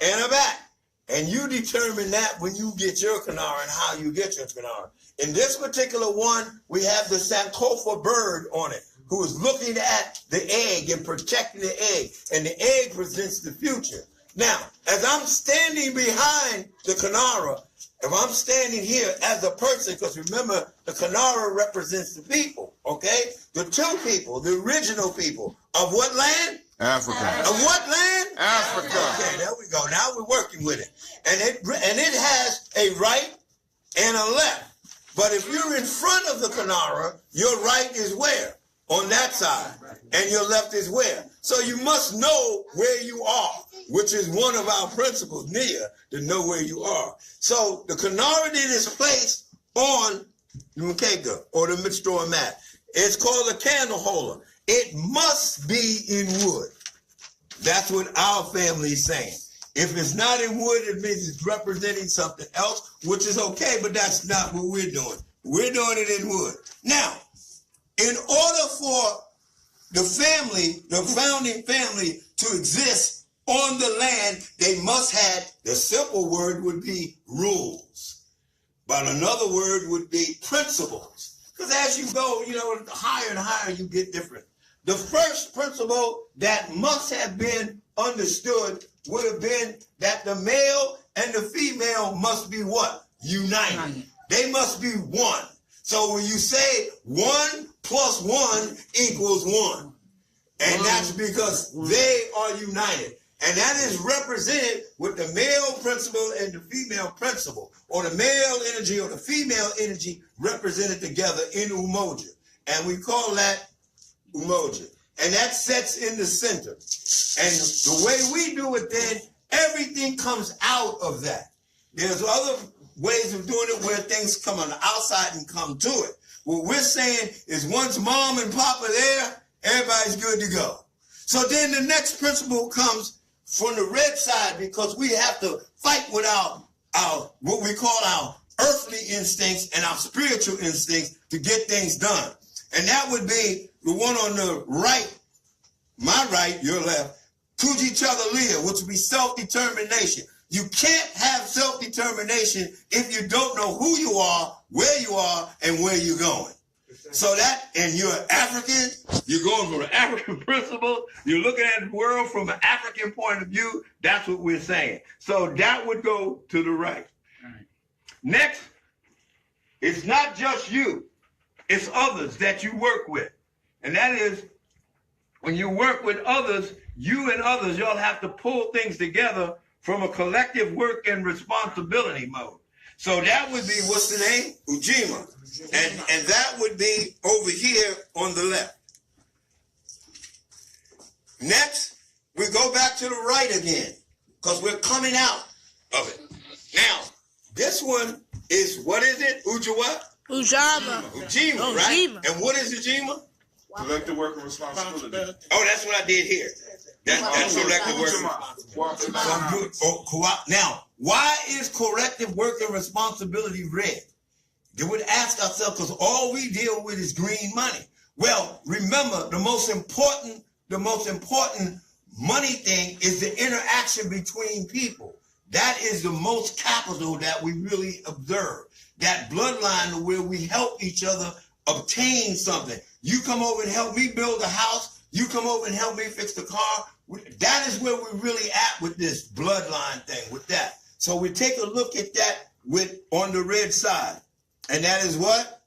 Speaker 21: and a back. And you determine that when you get your Kanara and how you get your Kanara. In this particular one, we have the Sankofa bird on it, who is looking at the egg and protecting the egg. And the egg presents the future. Now, as I'm standing behind the Kanara, if I'm standing here as a person, because remember, the Kanara represents the people, okay? The two people, the original people of what land?
Speaker 13: Africa.
Speaker 21: Of what land?
Speaker 13: Africa.
Speaker 21: Okay, there we go. Now we're working with it. And it has a right and a left. But if you're in front of the Kanara, your right is where? On that side. And your left is where? So you must know where you are, which is one of our principles, Nia, to know where you are. So the Kanara that is placed on the Mukega or the midstraw mat, it's called a candle holder. It must be in wood. That's what our family is saying. If it's not in wood, it means it's representing something else, which is okay, but that's not what we're doing. We're doing it in wood. Now, in order for the family, the founding family, to exist on the land, they must have, the simple word would be rules. But another word would be principles. Because as you go, higher and higher you get different. The first principle that must have been understood would have been that the male and the female must be what? United. They must be one. So when you say 1 + 1 = 1, and that's because they are united. And that is represented with the male principle and the female principle, or the male energy or the female energy represented together in Umoja. And we call that Umoja. And that sets in the center. And the way we do it then, everything comes out of that. There's other ways of doing it where things come on the outside and come to it. What we're saying is once mom and papa there, everybody's good to go. So then the next principle comes from the red side, because we have to fight with our what we call our earthly instincts and our spiritual instincts to get things done. And that would be the one on the right, my right, your left, Kujichagulia, which would be self-determination. You can't have self-determination if you don't know who you are, and where you're going. So that, and you're African, you're going from the African principle, you're looking at the world from an African point of view, that's what we're saying. So that would go to the right. Next, it's not just you, it's others that you work with. And that is, when you work with others, you and others, y'all have to pull things together from a collective work and responsibility mode. So that would be, what's the name? Ujima. And that would be over here on the left. Next, we go back to the right again, because we're coming out of it. Now, this one is, what is it? Ujawa?
Speaker 19: Ujama.
Speaker 21: Ujima, right? And what is Ujima?
Speaker 13: Collective work and responsibility.
Speaker 21: Oh, that's what I did here. That's collective work. Now, why is collective work and responsibility red? They would ask ourselves, because all we deal with is green money. Well, remember, the most important money thing is the interaction between people. That is the most capital that we really observe. That bloodline where we help each other obtain something. You come over and help me build a house. You come over and help me fix the car. That is where we're really at with this bloodline thing, with that. So we take a look at that on the red side. And that is what?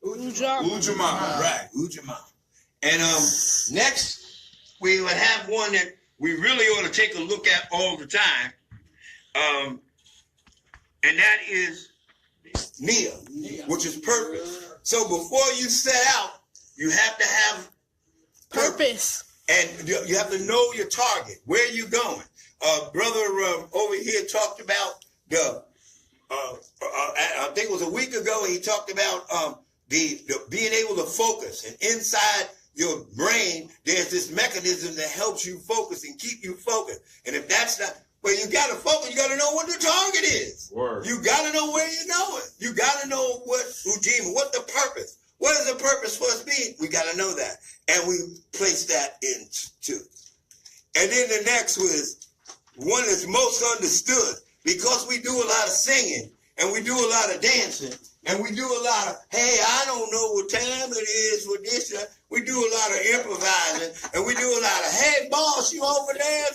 Speaker 21: Ujamaa. Right, Ujamaa. And next, we would have one that we really ought to take a look at all the time. And that is Nia, which is purpose. So before you set out, you have to have purpose. And you have to know your target. Where are you going? Brother over here talked about I think it was a week ago, he talked about the being able to focus. And inside your brain, there's this mechanism that helps you focus and keep you focused. And if that's not, well, you got to focus. You got to know what the target is.
Speaker 13: Word. You
Speaker 21: got to know where you're going. You got to know what the purpose. What is the purpose for us being? We got to know that. And we place that in too. And then the next was one that's most understood, because we do a lot of singing and we do a lot of dancing, and we do a lot of, hey, I don't know what time it is for this. We do a lot of improvising, and we do a lot of, hey, boss, you over there?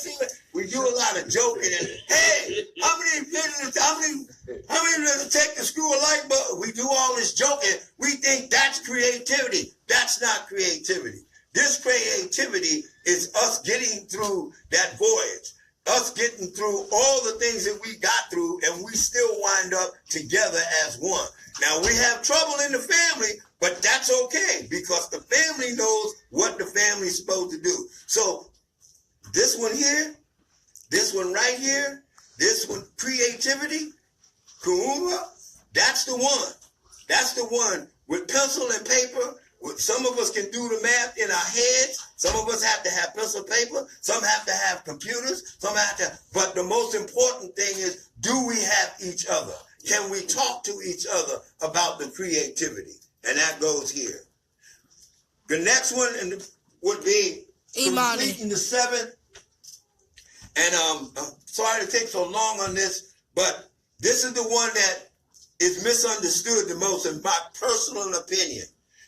Speaker 21: We do a lot of joking, and hey, how many does it take to screw a light bulb? We do all this joking. We think that's creativity. That's not creativity. This creativity is us getting through that voyage, us getting through all the things that we got through, and we still wind up together as one. Now, we have trouble in the family, but that's okay, because the family knows what the family's supposed to do. So this one here, this one right here, this one, creativity, Kuumba, that's the one. That's the one with pencil and paper. Some of us can do the math in our heads. Some of us have to have pencil and paper. Some have to have computers. Some have to, but the most important thing is, do we have each other? Can we talk to each other about the creativity? And that goes here. The next one would be completing the 7. And I'm sorry to take so long on this, but this is the one that is misunderstood the most, in my personal opinion,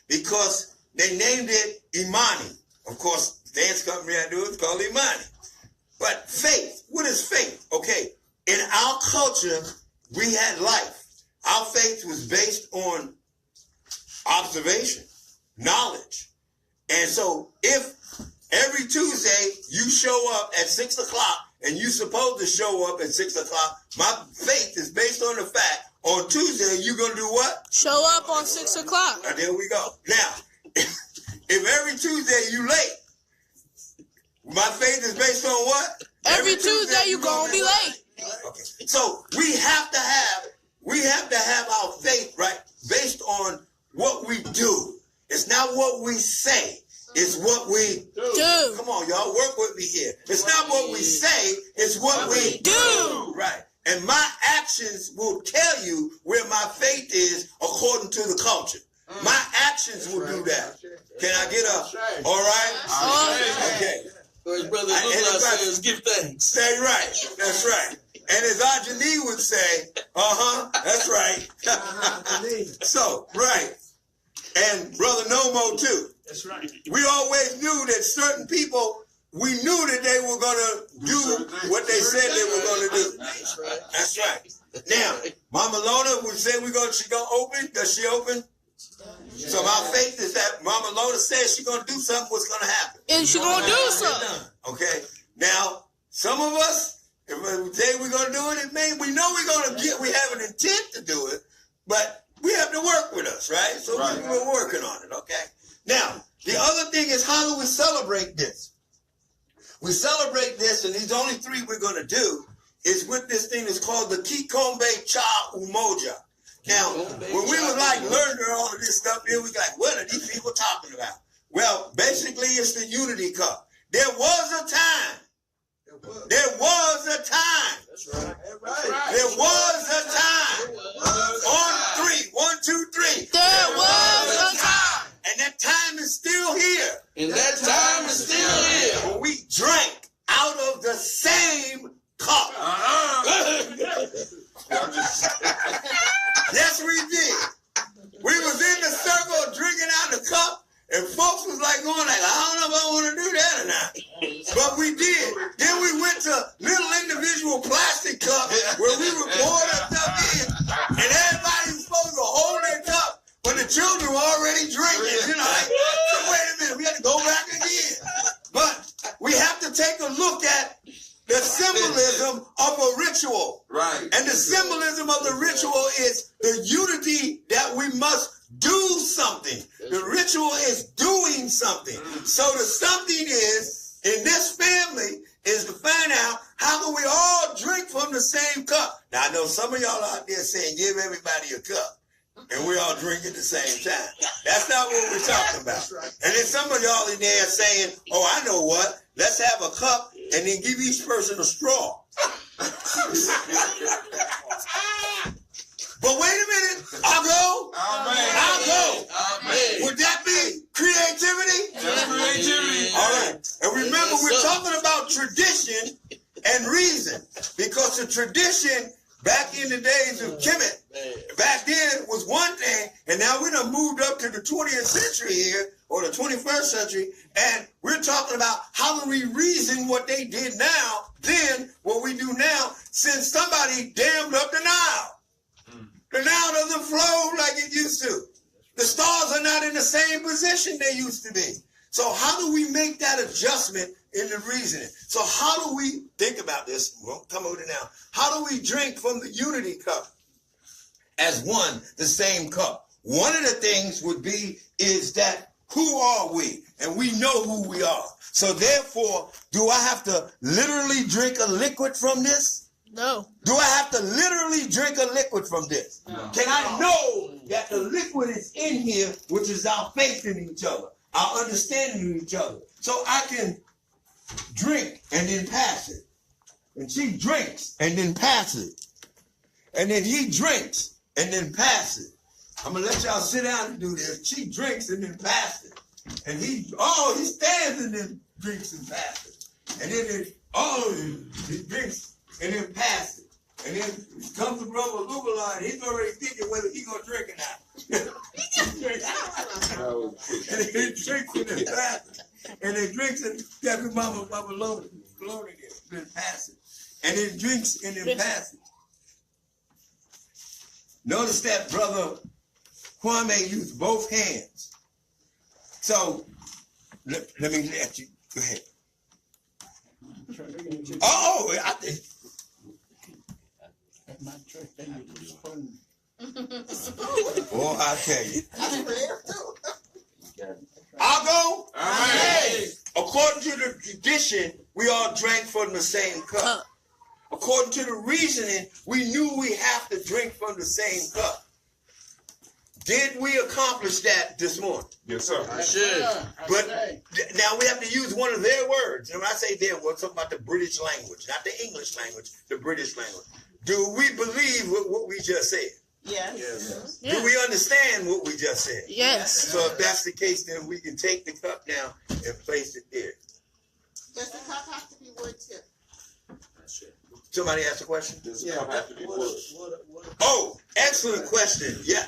Speaker 21: because they named it Imani. Of course, the dance company I do is called Imani. But faith, what is faith? Okay, in our culture, we had life. Our faith was based on observation, knowledge. And so if every Tuesday you show up at 6 o'clock and you're supposed to show up at 6 o'clock, my faith is based on the fact on Tuesday you're going to do what?
Speaker 19: Show up on 6 o'clock.
Speaker 21: There we go. Now, if every Tuesday you late, my faith is based on what?
Speaker 19: Every Tuesday you're going to be late.
Speaker 21: Okay. So we have to have our faith, right, based on what we do. It's not what we say. It's what we do. Come on, y'all, work with me here. It's not what we say. It's what we do. Right. And my actions will tell you where my faith is according to the culture. My actions will do that. Can I get up? All right? Okay.
Speaker 15: Brother says, give thanks.
Speaker 21: Say right. That's right. And as Ajani would say, that's right. So, right. And Brother Nomo too.
Speaker 15: That's right.
Speaker 21: We always knew that certain people, we knew that they were going to do what they said they were going to do. That's right. That's right. Now, Mama Lona would say she's going to open. Does she open? So my faith is that Mama Lona says she's going to do something, what's going to happen?
Speaker 19: And she's going to do something.
Speaker 21: Okay. Now, some of us, if we say we're going to do it, we know we have an intent to do it, but we have to work with us, right? So we're working on it, okay? Now, the other thing is, how do we celebrate this? We celebrate this, and these only 3 we're going to do, is with this thing that's called the Kikombe Cha Umoja. Now, when we were learning all of this stuff here, we like, what are these people talking about? Well, basically, it's the Unity Cup. There was a time. There was a time. That's right. There was a time. On 3, 1, 2, 3.
Speaker 19: There was a time.
Speaker 21: And that time is still here.
Speaker 15: And that time is still here.
Speaker 21: When we drank out of the same cup. Yes, we did. We was in the circle drinking out the cup, and folks was I don't know if I want to do that or not. But we did. Then we went to little individual plastic cups where we were pouring our stuff in, and everybody was supposed to hold their cup, but the children were already drinking. So wait a minute, we had to go back again. But we have to take a look at the symbolism of a ritual.
Speaker 15: Right.
Speaker 21: And the symbolism of the ritual is the unity that we must do something. The ritual is doing something. So the something is, in this family, is to find out how can we all drink from the same cup. Now, I know some of y'all out there saying, give everybody a cup. And we all drink at the same time. That's not what we're talking about. And then some of y'all in there saying, oh, I know what. Let's have a cup and then give each person a straw. But wait a minute. I'll go. I'll go. Would that be creativity?
Speaker 15: That's creativity.
Speaker 21: All right. And remember, we're talking about tradition and reason. Because the tradition Back in the days of Kemet, back then was one thing, and now we done moved up to the 20th century here, or the 21st century, and we're talking about how do we reason what they did now, then what we do now, since somebody dammed up the Nile. The Nile doesn't flow like it used to. The stars are not in the same position they used to be. So how do we make that adjustment in the reasoning? So how do we think about this? Won't come over now. How do we drink from the unity cup as one, the same cup? One of the things would be is that who are we? And we know who we are. So therefore, do I have to literally drink a liquid from this?
Speaker 19: No.
Speaker 21: Do I have to literally drink a liquid from this? No. Can I know that the liquid is in here, which is our faith in each other, our understanding of each other? So I can drink and then pass it. And she drinks and then pass it. And then he drinks and then pass it. I'm going to let y'all sit down and do this. She drinks and then pass it. And he stands and then drinks and passes it. And then he drinks and then pass it. And then comes the brother Lubala, and he's already thinking whether he's going to drink or not. And then he drinks and then pass it. And then drinks and got the mama alone again. Then pass it. And then drinks and then pass it. Notice that brother Kwame used both hands. So let me let you go ahead. Oh, I think. Boy, I tell you. I'll go. All right. According to the tradition, we all drank from the same cup. According to the reasoning, we knew we have to drink from the same cup. Did we accomplish that this morning?
Speaker 17: Yes, sir.
Speaker 21: I should. But now we have to use one of their words. And when I say their words, I'm talking about the British language, not the English language, the British language. Do we believe what we just said?
Speaker 19: Yes.
Speaker 21: Yes. Do we understand what we just said?
Speaker 19: Yes.
Speaker 21: So if that's the case, then we can take the cup now and place it there.
Speaker 15: Does the cup have to be wood too?
Speaker 21: Somebody asked a question?
Speaker 17: Does the cup have to be wood?
Speaker 21: Oh, excellent question. Yeah.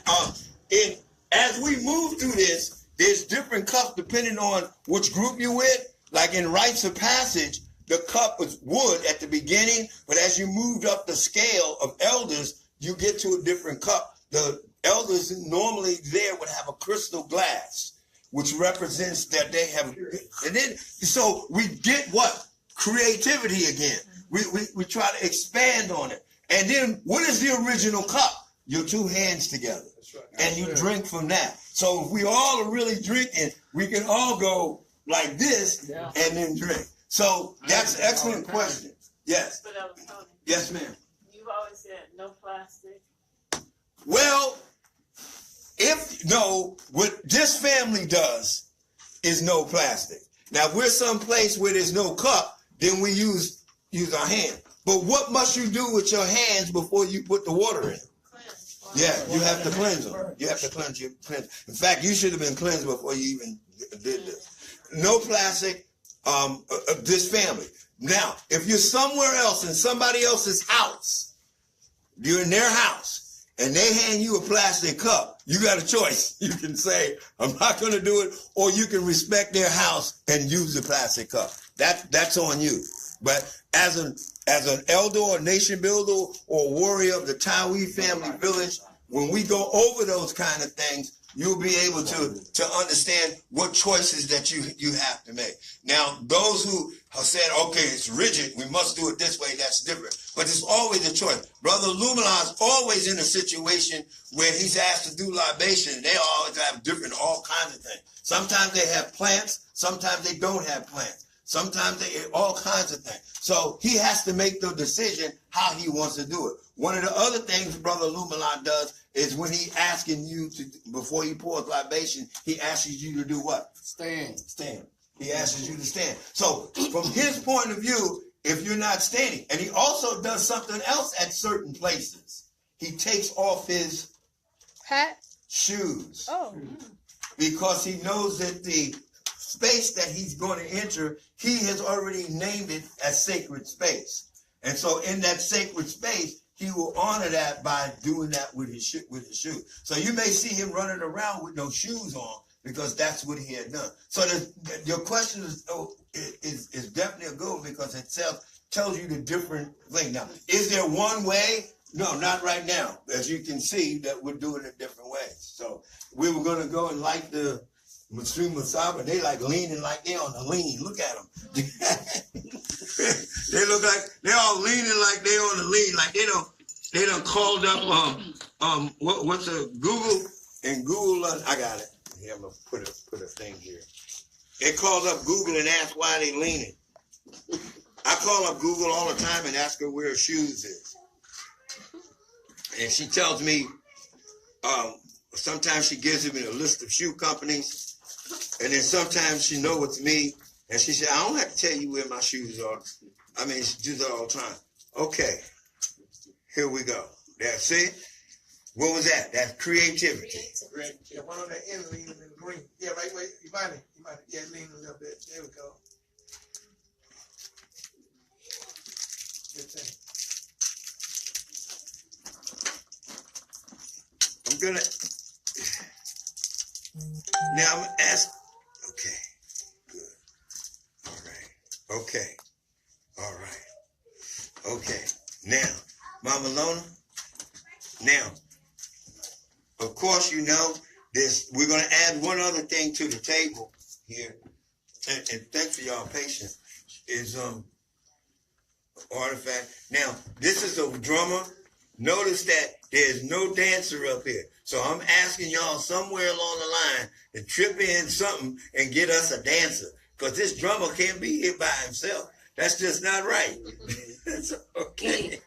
Speaker 21: As we move through this, there's different cups depending on which group you're with. Like in rites of passage, the cup was wood at the beginning, but as you moved up the scale of elders, you get to a different cup. The elders normally there would have a crystal glass, which represents that they have, and then, so we get what? Creativity again. We try to expand on it. And then what is the original cup? Your two hands together. And you drink from that. So if we all are really drinking, we can all go like this and then drink. So that's an excellent question. Yes.
Speaker 20: But Tony,
Speaker 21: yes, ma'am.
Speaker 20: You've always said no plastic.
Speaker 21: Well, what this family does is no plastic. Now, if we're someplace where there's no cup, then we use our hand. But what must you do with your hands before you put the water in? Yeah, you have to cleanse them. You have to cleanse. In fact, you should have been cleansed before you even did this. No plastic, this family. Now, if you're somewhere else in somebody else's house, you're in their house, and they hand you a plastic cup, you got a choice. You can say, I'm not going to do it, or you can respect their house and use the plastic cup. That's on you. But as an elder or nation builder or warrior of the Tawi family village, when we go over those kind of things, you'll be able to understand what choices that you have to make. Now, those who have said, okay, it's rigid, we must do it this way, that's different. But it's always a choice. Brother Lumina is always in a situation where he's asked to do libation. They always have all kinds of things. Sometimes they have plants, sometimes they don't have plants. Sometimes they all kinds of things. So he has to make the decision how he wants to do it. One of the other things Brother Lumelon does is when he asking you to, before he pours libation, he asks you to do what? Stand. He asks you to stand. So from his point of view, if you're not standing, and he also does something else at certain places. He takes off his
Speaker 19: hat,
Speaker 21: shoes.
Speaker 19: Oh.
Speaker 21: Because he knows that the space that he's going to enter, he has already named it as sacred space. And so in that sacred space, he will honor that by doing that with his shoe. So you may see him running around with no shoes on because that's what he had done. So your question is definitely a good one because it tells you the different thing. Now, is there one way? No, not right now. As you can see, that we're doing it different ways. So we were going to go and light the Matsu Masaba. They like leaning like they on the lean. Look at them. They look like they're all leaning like they on the lean. Like they done called up what's a Google and Google. I got it. Here, I'm gonna put a thing here. They called up Google and asked why they leaning. I call up Google all the time and ask her where her shoes is. And she tells me, sometimes she gives me a list of shoe companies, and then sometimes she knows it's me, and she said, I don't have to tell you where my shoes are. I mean, she does it all the time. Okay, here we go. That's it. What was that? That's creativity.
Speaker 15: Yeah, one on the end leaning in the green. Yeah, right, wait, you might yeah, lean a little bit. There we go. Good thing.
Speaker 21: I'm gonna now I'm gonna ask. Okay, good. All right. Okay. All right. Okay. Now, Mama Lona. Now, of course, you know this. We're gonna add one other thing to the table here, and thanks for y'all patience. Is artifact. Now, this is a drummer. Notice that there's no dancer up here. So I'm asking y'all somewhere along the line to trip in something and get us a dancer. Because this drummer can't be here by himself. That's just not right. That's okay.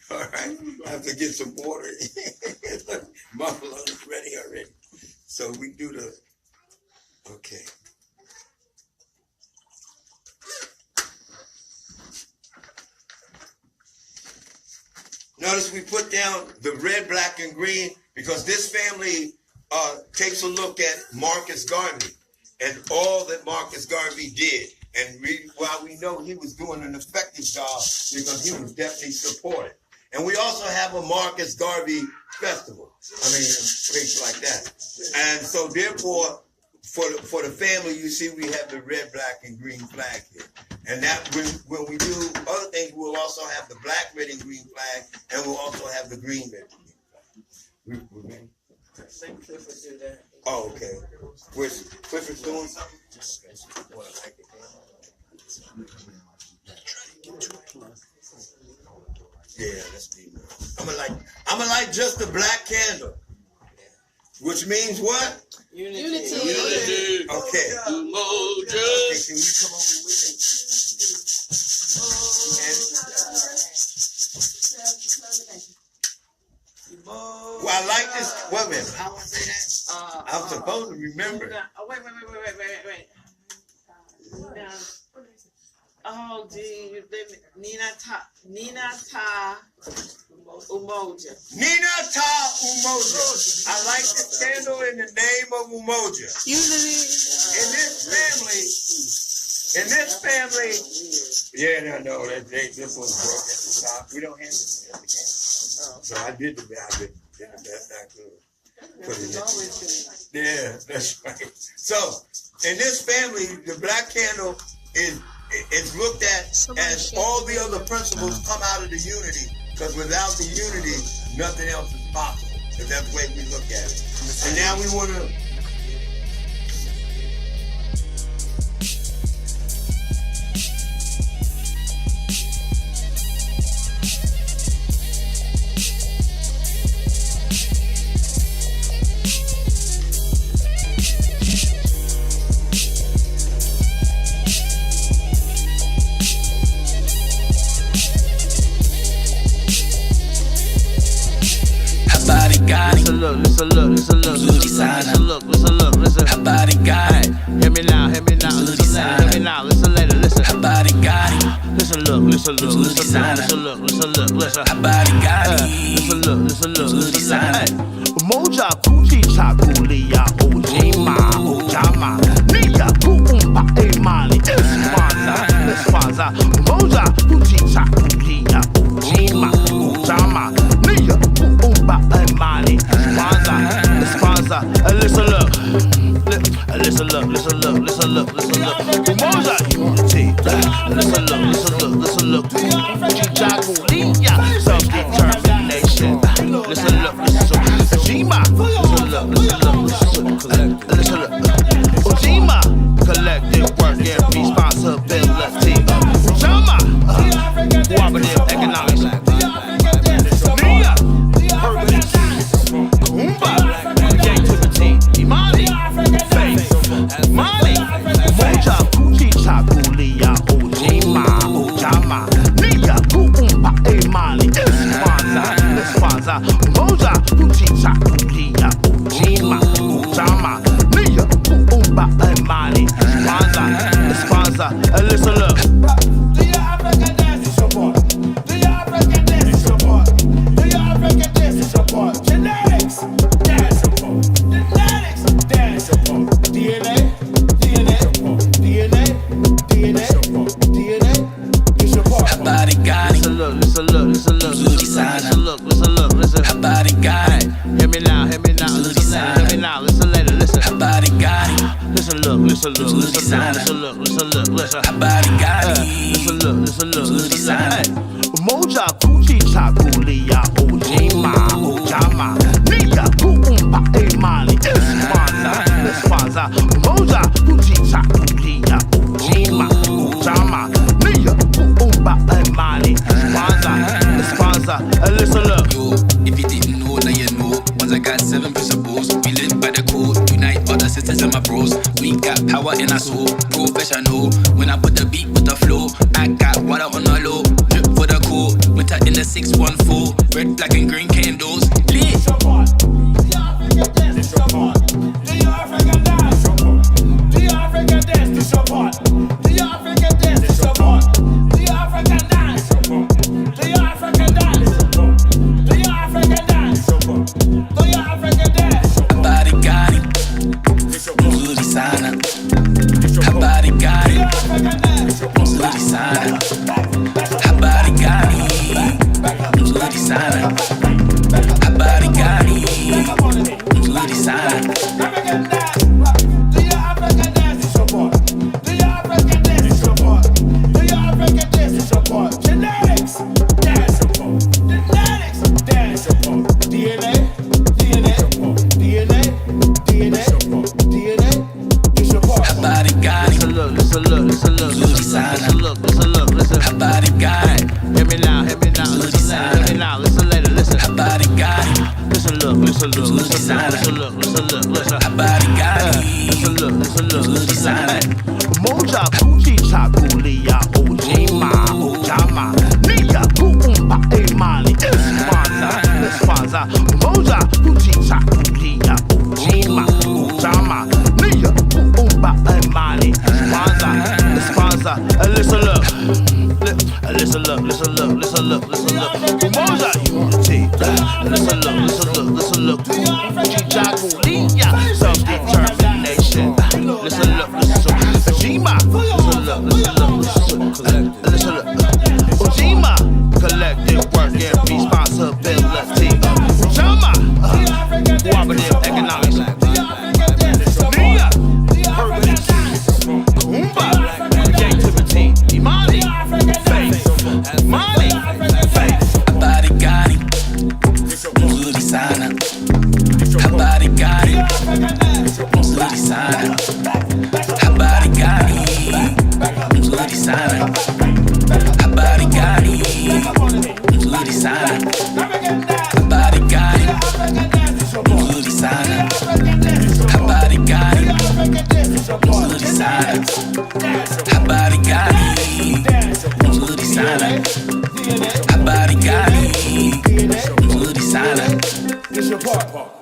Speaker 21: All right. I have to get some water. Buffalo is ready already. So we do the, okay. Notice we put down the red, black, and green because this family takes a look at Marcus Garvey and all that Marcus Garvey did. And while we know he was doing an effective job because he was definitely supported. And we also have a Marcus Garvey festival. I mean, things like that. And so therefore, for the family, you see we have the red, black, and green flag here. And that when we do other things, we'll also have the black, red, and green flag, and we'll also have the green, red, and green flag. We ready?
Speaker 15: Let Clifford do that.
Speaker 21: Oh, okay. Clifford's doing something? Yeah, that's deep. I'm gonna light just the black candle, which means what?
Speaker 15: Unity.
Speaker 21: Okay. Okay, can you come over with me? Well, I like this. Wait a minute. How do I say that? I'm supposed to remember.
Speaker 15: Wait. Oh, gee, Nina Ta Umoja.
Speaker 21: Nina Ta Umoja. I like this candle in the name of Umoja.
Speaker 15: Unity.
Speaker 21: In this family. Yeah, no, this was broke at the top. We don't have this at the candle. So I did the best. That's not good. Yeah, that's right. So in this family, the black candle is looked at as all the other principles come out of the unity. Because without the unity, nothing else is possible. Because that's the way we look at it. And now we want to.
Speaker 4: Listen, her body got it. Hear me now, listen later, listen. Her body got it. Listen, look, listen. Her body got it. Listen, look. Moja Kujichagulia, Ojima, Ojama, Nia Kuumpa, Emani, Kwanzaa. Moja Kujichagulia, Ojima, Ojama. Kujichagulia, self-determination. Listen, look, listen, Ujima. Listen, look, listen, look. Ujima, collective work and responsibility. Ujama, cooperative economics. Nia, purpose. Kumba, creativity. Imani, faith. Mali, moja, Kujichagulia. Ujima, Ujama. Nia, Kuumba, Imani. Kwanzaa, moja, Kujichagulia. Ujima, Ujama. Nia, Kuumba, Imani. Kwanzaa, listen, look.
Speaker 21: Do your African dance is your part? Do your African dance is your part? Do your African dance is your part? Genetics, dance your part. Genetics, dance your part. DNA, DNA, DNA, DNA, DNA, is your part.
Speaker 4: Habari gani? Listen, look, listen, look, listen, look, listen, look, listen, look, listen. Habari gani? Hear me now, hear me now, listen later, hear me now, listen later, listen. Habari gani? Listen, look, listen, look, listen, look, listen, look, listen. Habari gani? Listen, look, listen, look, listen. Hey, moja Kujichagulia, Ujima, Ujama, Nia, Kuumba, Imani, Kwanzaa, moja Kujichagulia, Ujima, Ujama, Nia, Kuumba, Imani, Kwanzaa, listen, look.
Speaker 3: Yo, if you didn't know, now you know. Once I got 7 principles, we live by the code. Unite all the sisters and my bros. We got power in our soul, professional. When I put the beat with the flow, I got water on the low. Drip for the cool, winter in the 614. Red, black and green candles, lit.
Speaker 21: Do your African dance is your part? Do your African dance? Do your African dance is your part? Do your African dance is your part? Do your African dance? Do your African dance? Do your African dance? Do your African dance?
Speaker 3: Habari gani? Nzuri sana. Habari gani? Nzuri sana. Habari gani? Nzuri sana. Habari gani? Nzuri sana.
Speaker 21: Do your African dance is your part? Do your African dance is your part? Do your African dance is your part? Genetics, dance your part. Genetics, dance your part. DNA, DNA, DNA, DNA, DNA, is your part.
Speaker 4: Habari gani? Listen, look, listen, look, listen, look, listen, look, listen, look, listen. Habari gani? Hear me now, hear me now, listen later, hear me now, listen later, listen. Habari gani? Listen, look, listen, look, listen, listen, look, listen, look, listen. Habari gani? Listen, look, listen, look, listen. Hey, moja Kujichagulia, Ujima, Ujama, Nia, Kuumba, Imani, Kwanzaa, moja Kujichagulia, Ujima, Ujama, Nia, Kuumba, Imani, Kwanzaa, listen, look. Listen, look, listen, look, listen, look, listen, look. Moja unity. Listen, look, listen, look, listen, look. Kujichagulia, self-determination. Listen, look, listen, Ujima. Listen, look, listen, look, listen, look. Ujima, collective work and responsibility. Ujama, cooperative economics. Nia, purpose. Kumba, creativity. Imani, faith. Mali, faith.
Speaker 3: Habari gani? Nzuri sana. Habari gani? Nzuri sana. Habari gani? Nzuri sana. Habari gani? Nzuri sana. Habari gani? Nzuri sana. Habari gani? Nzuri sana. Habari gani? Nzuri sana. Habari gani? Nzuri sana.
Speaker 21: It's your part.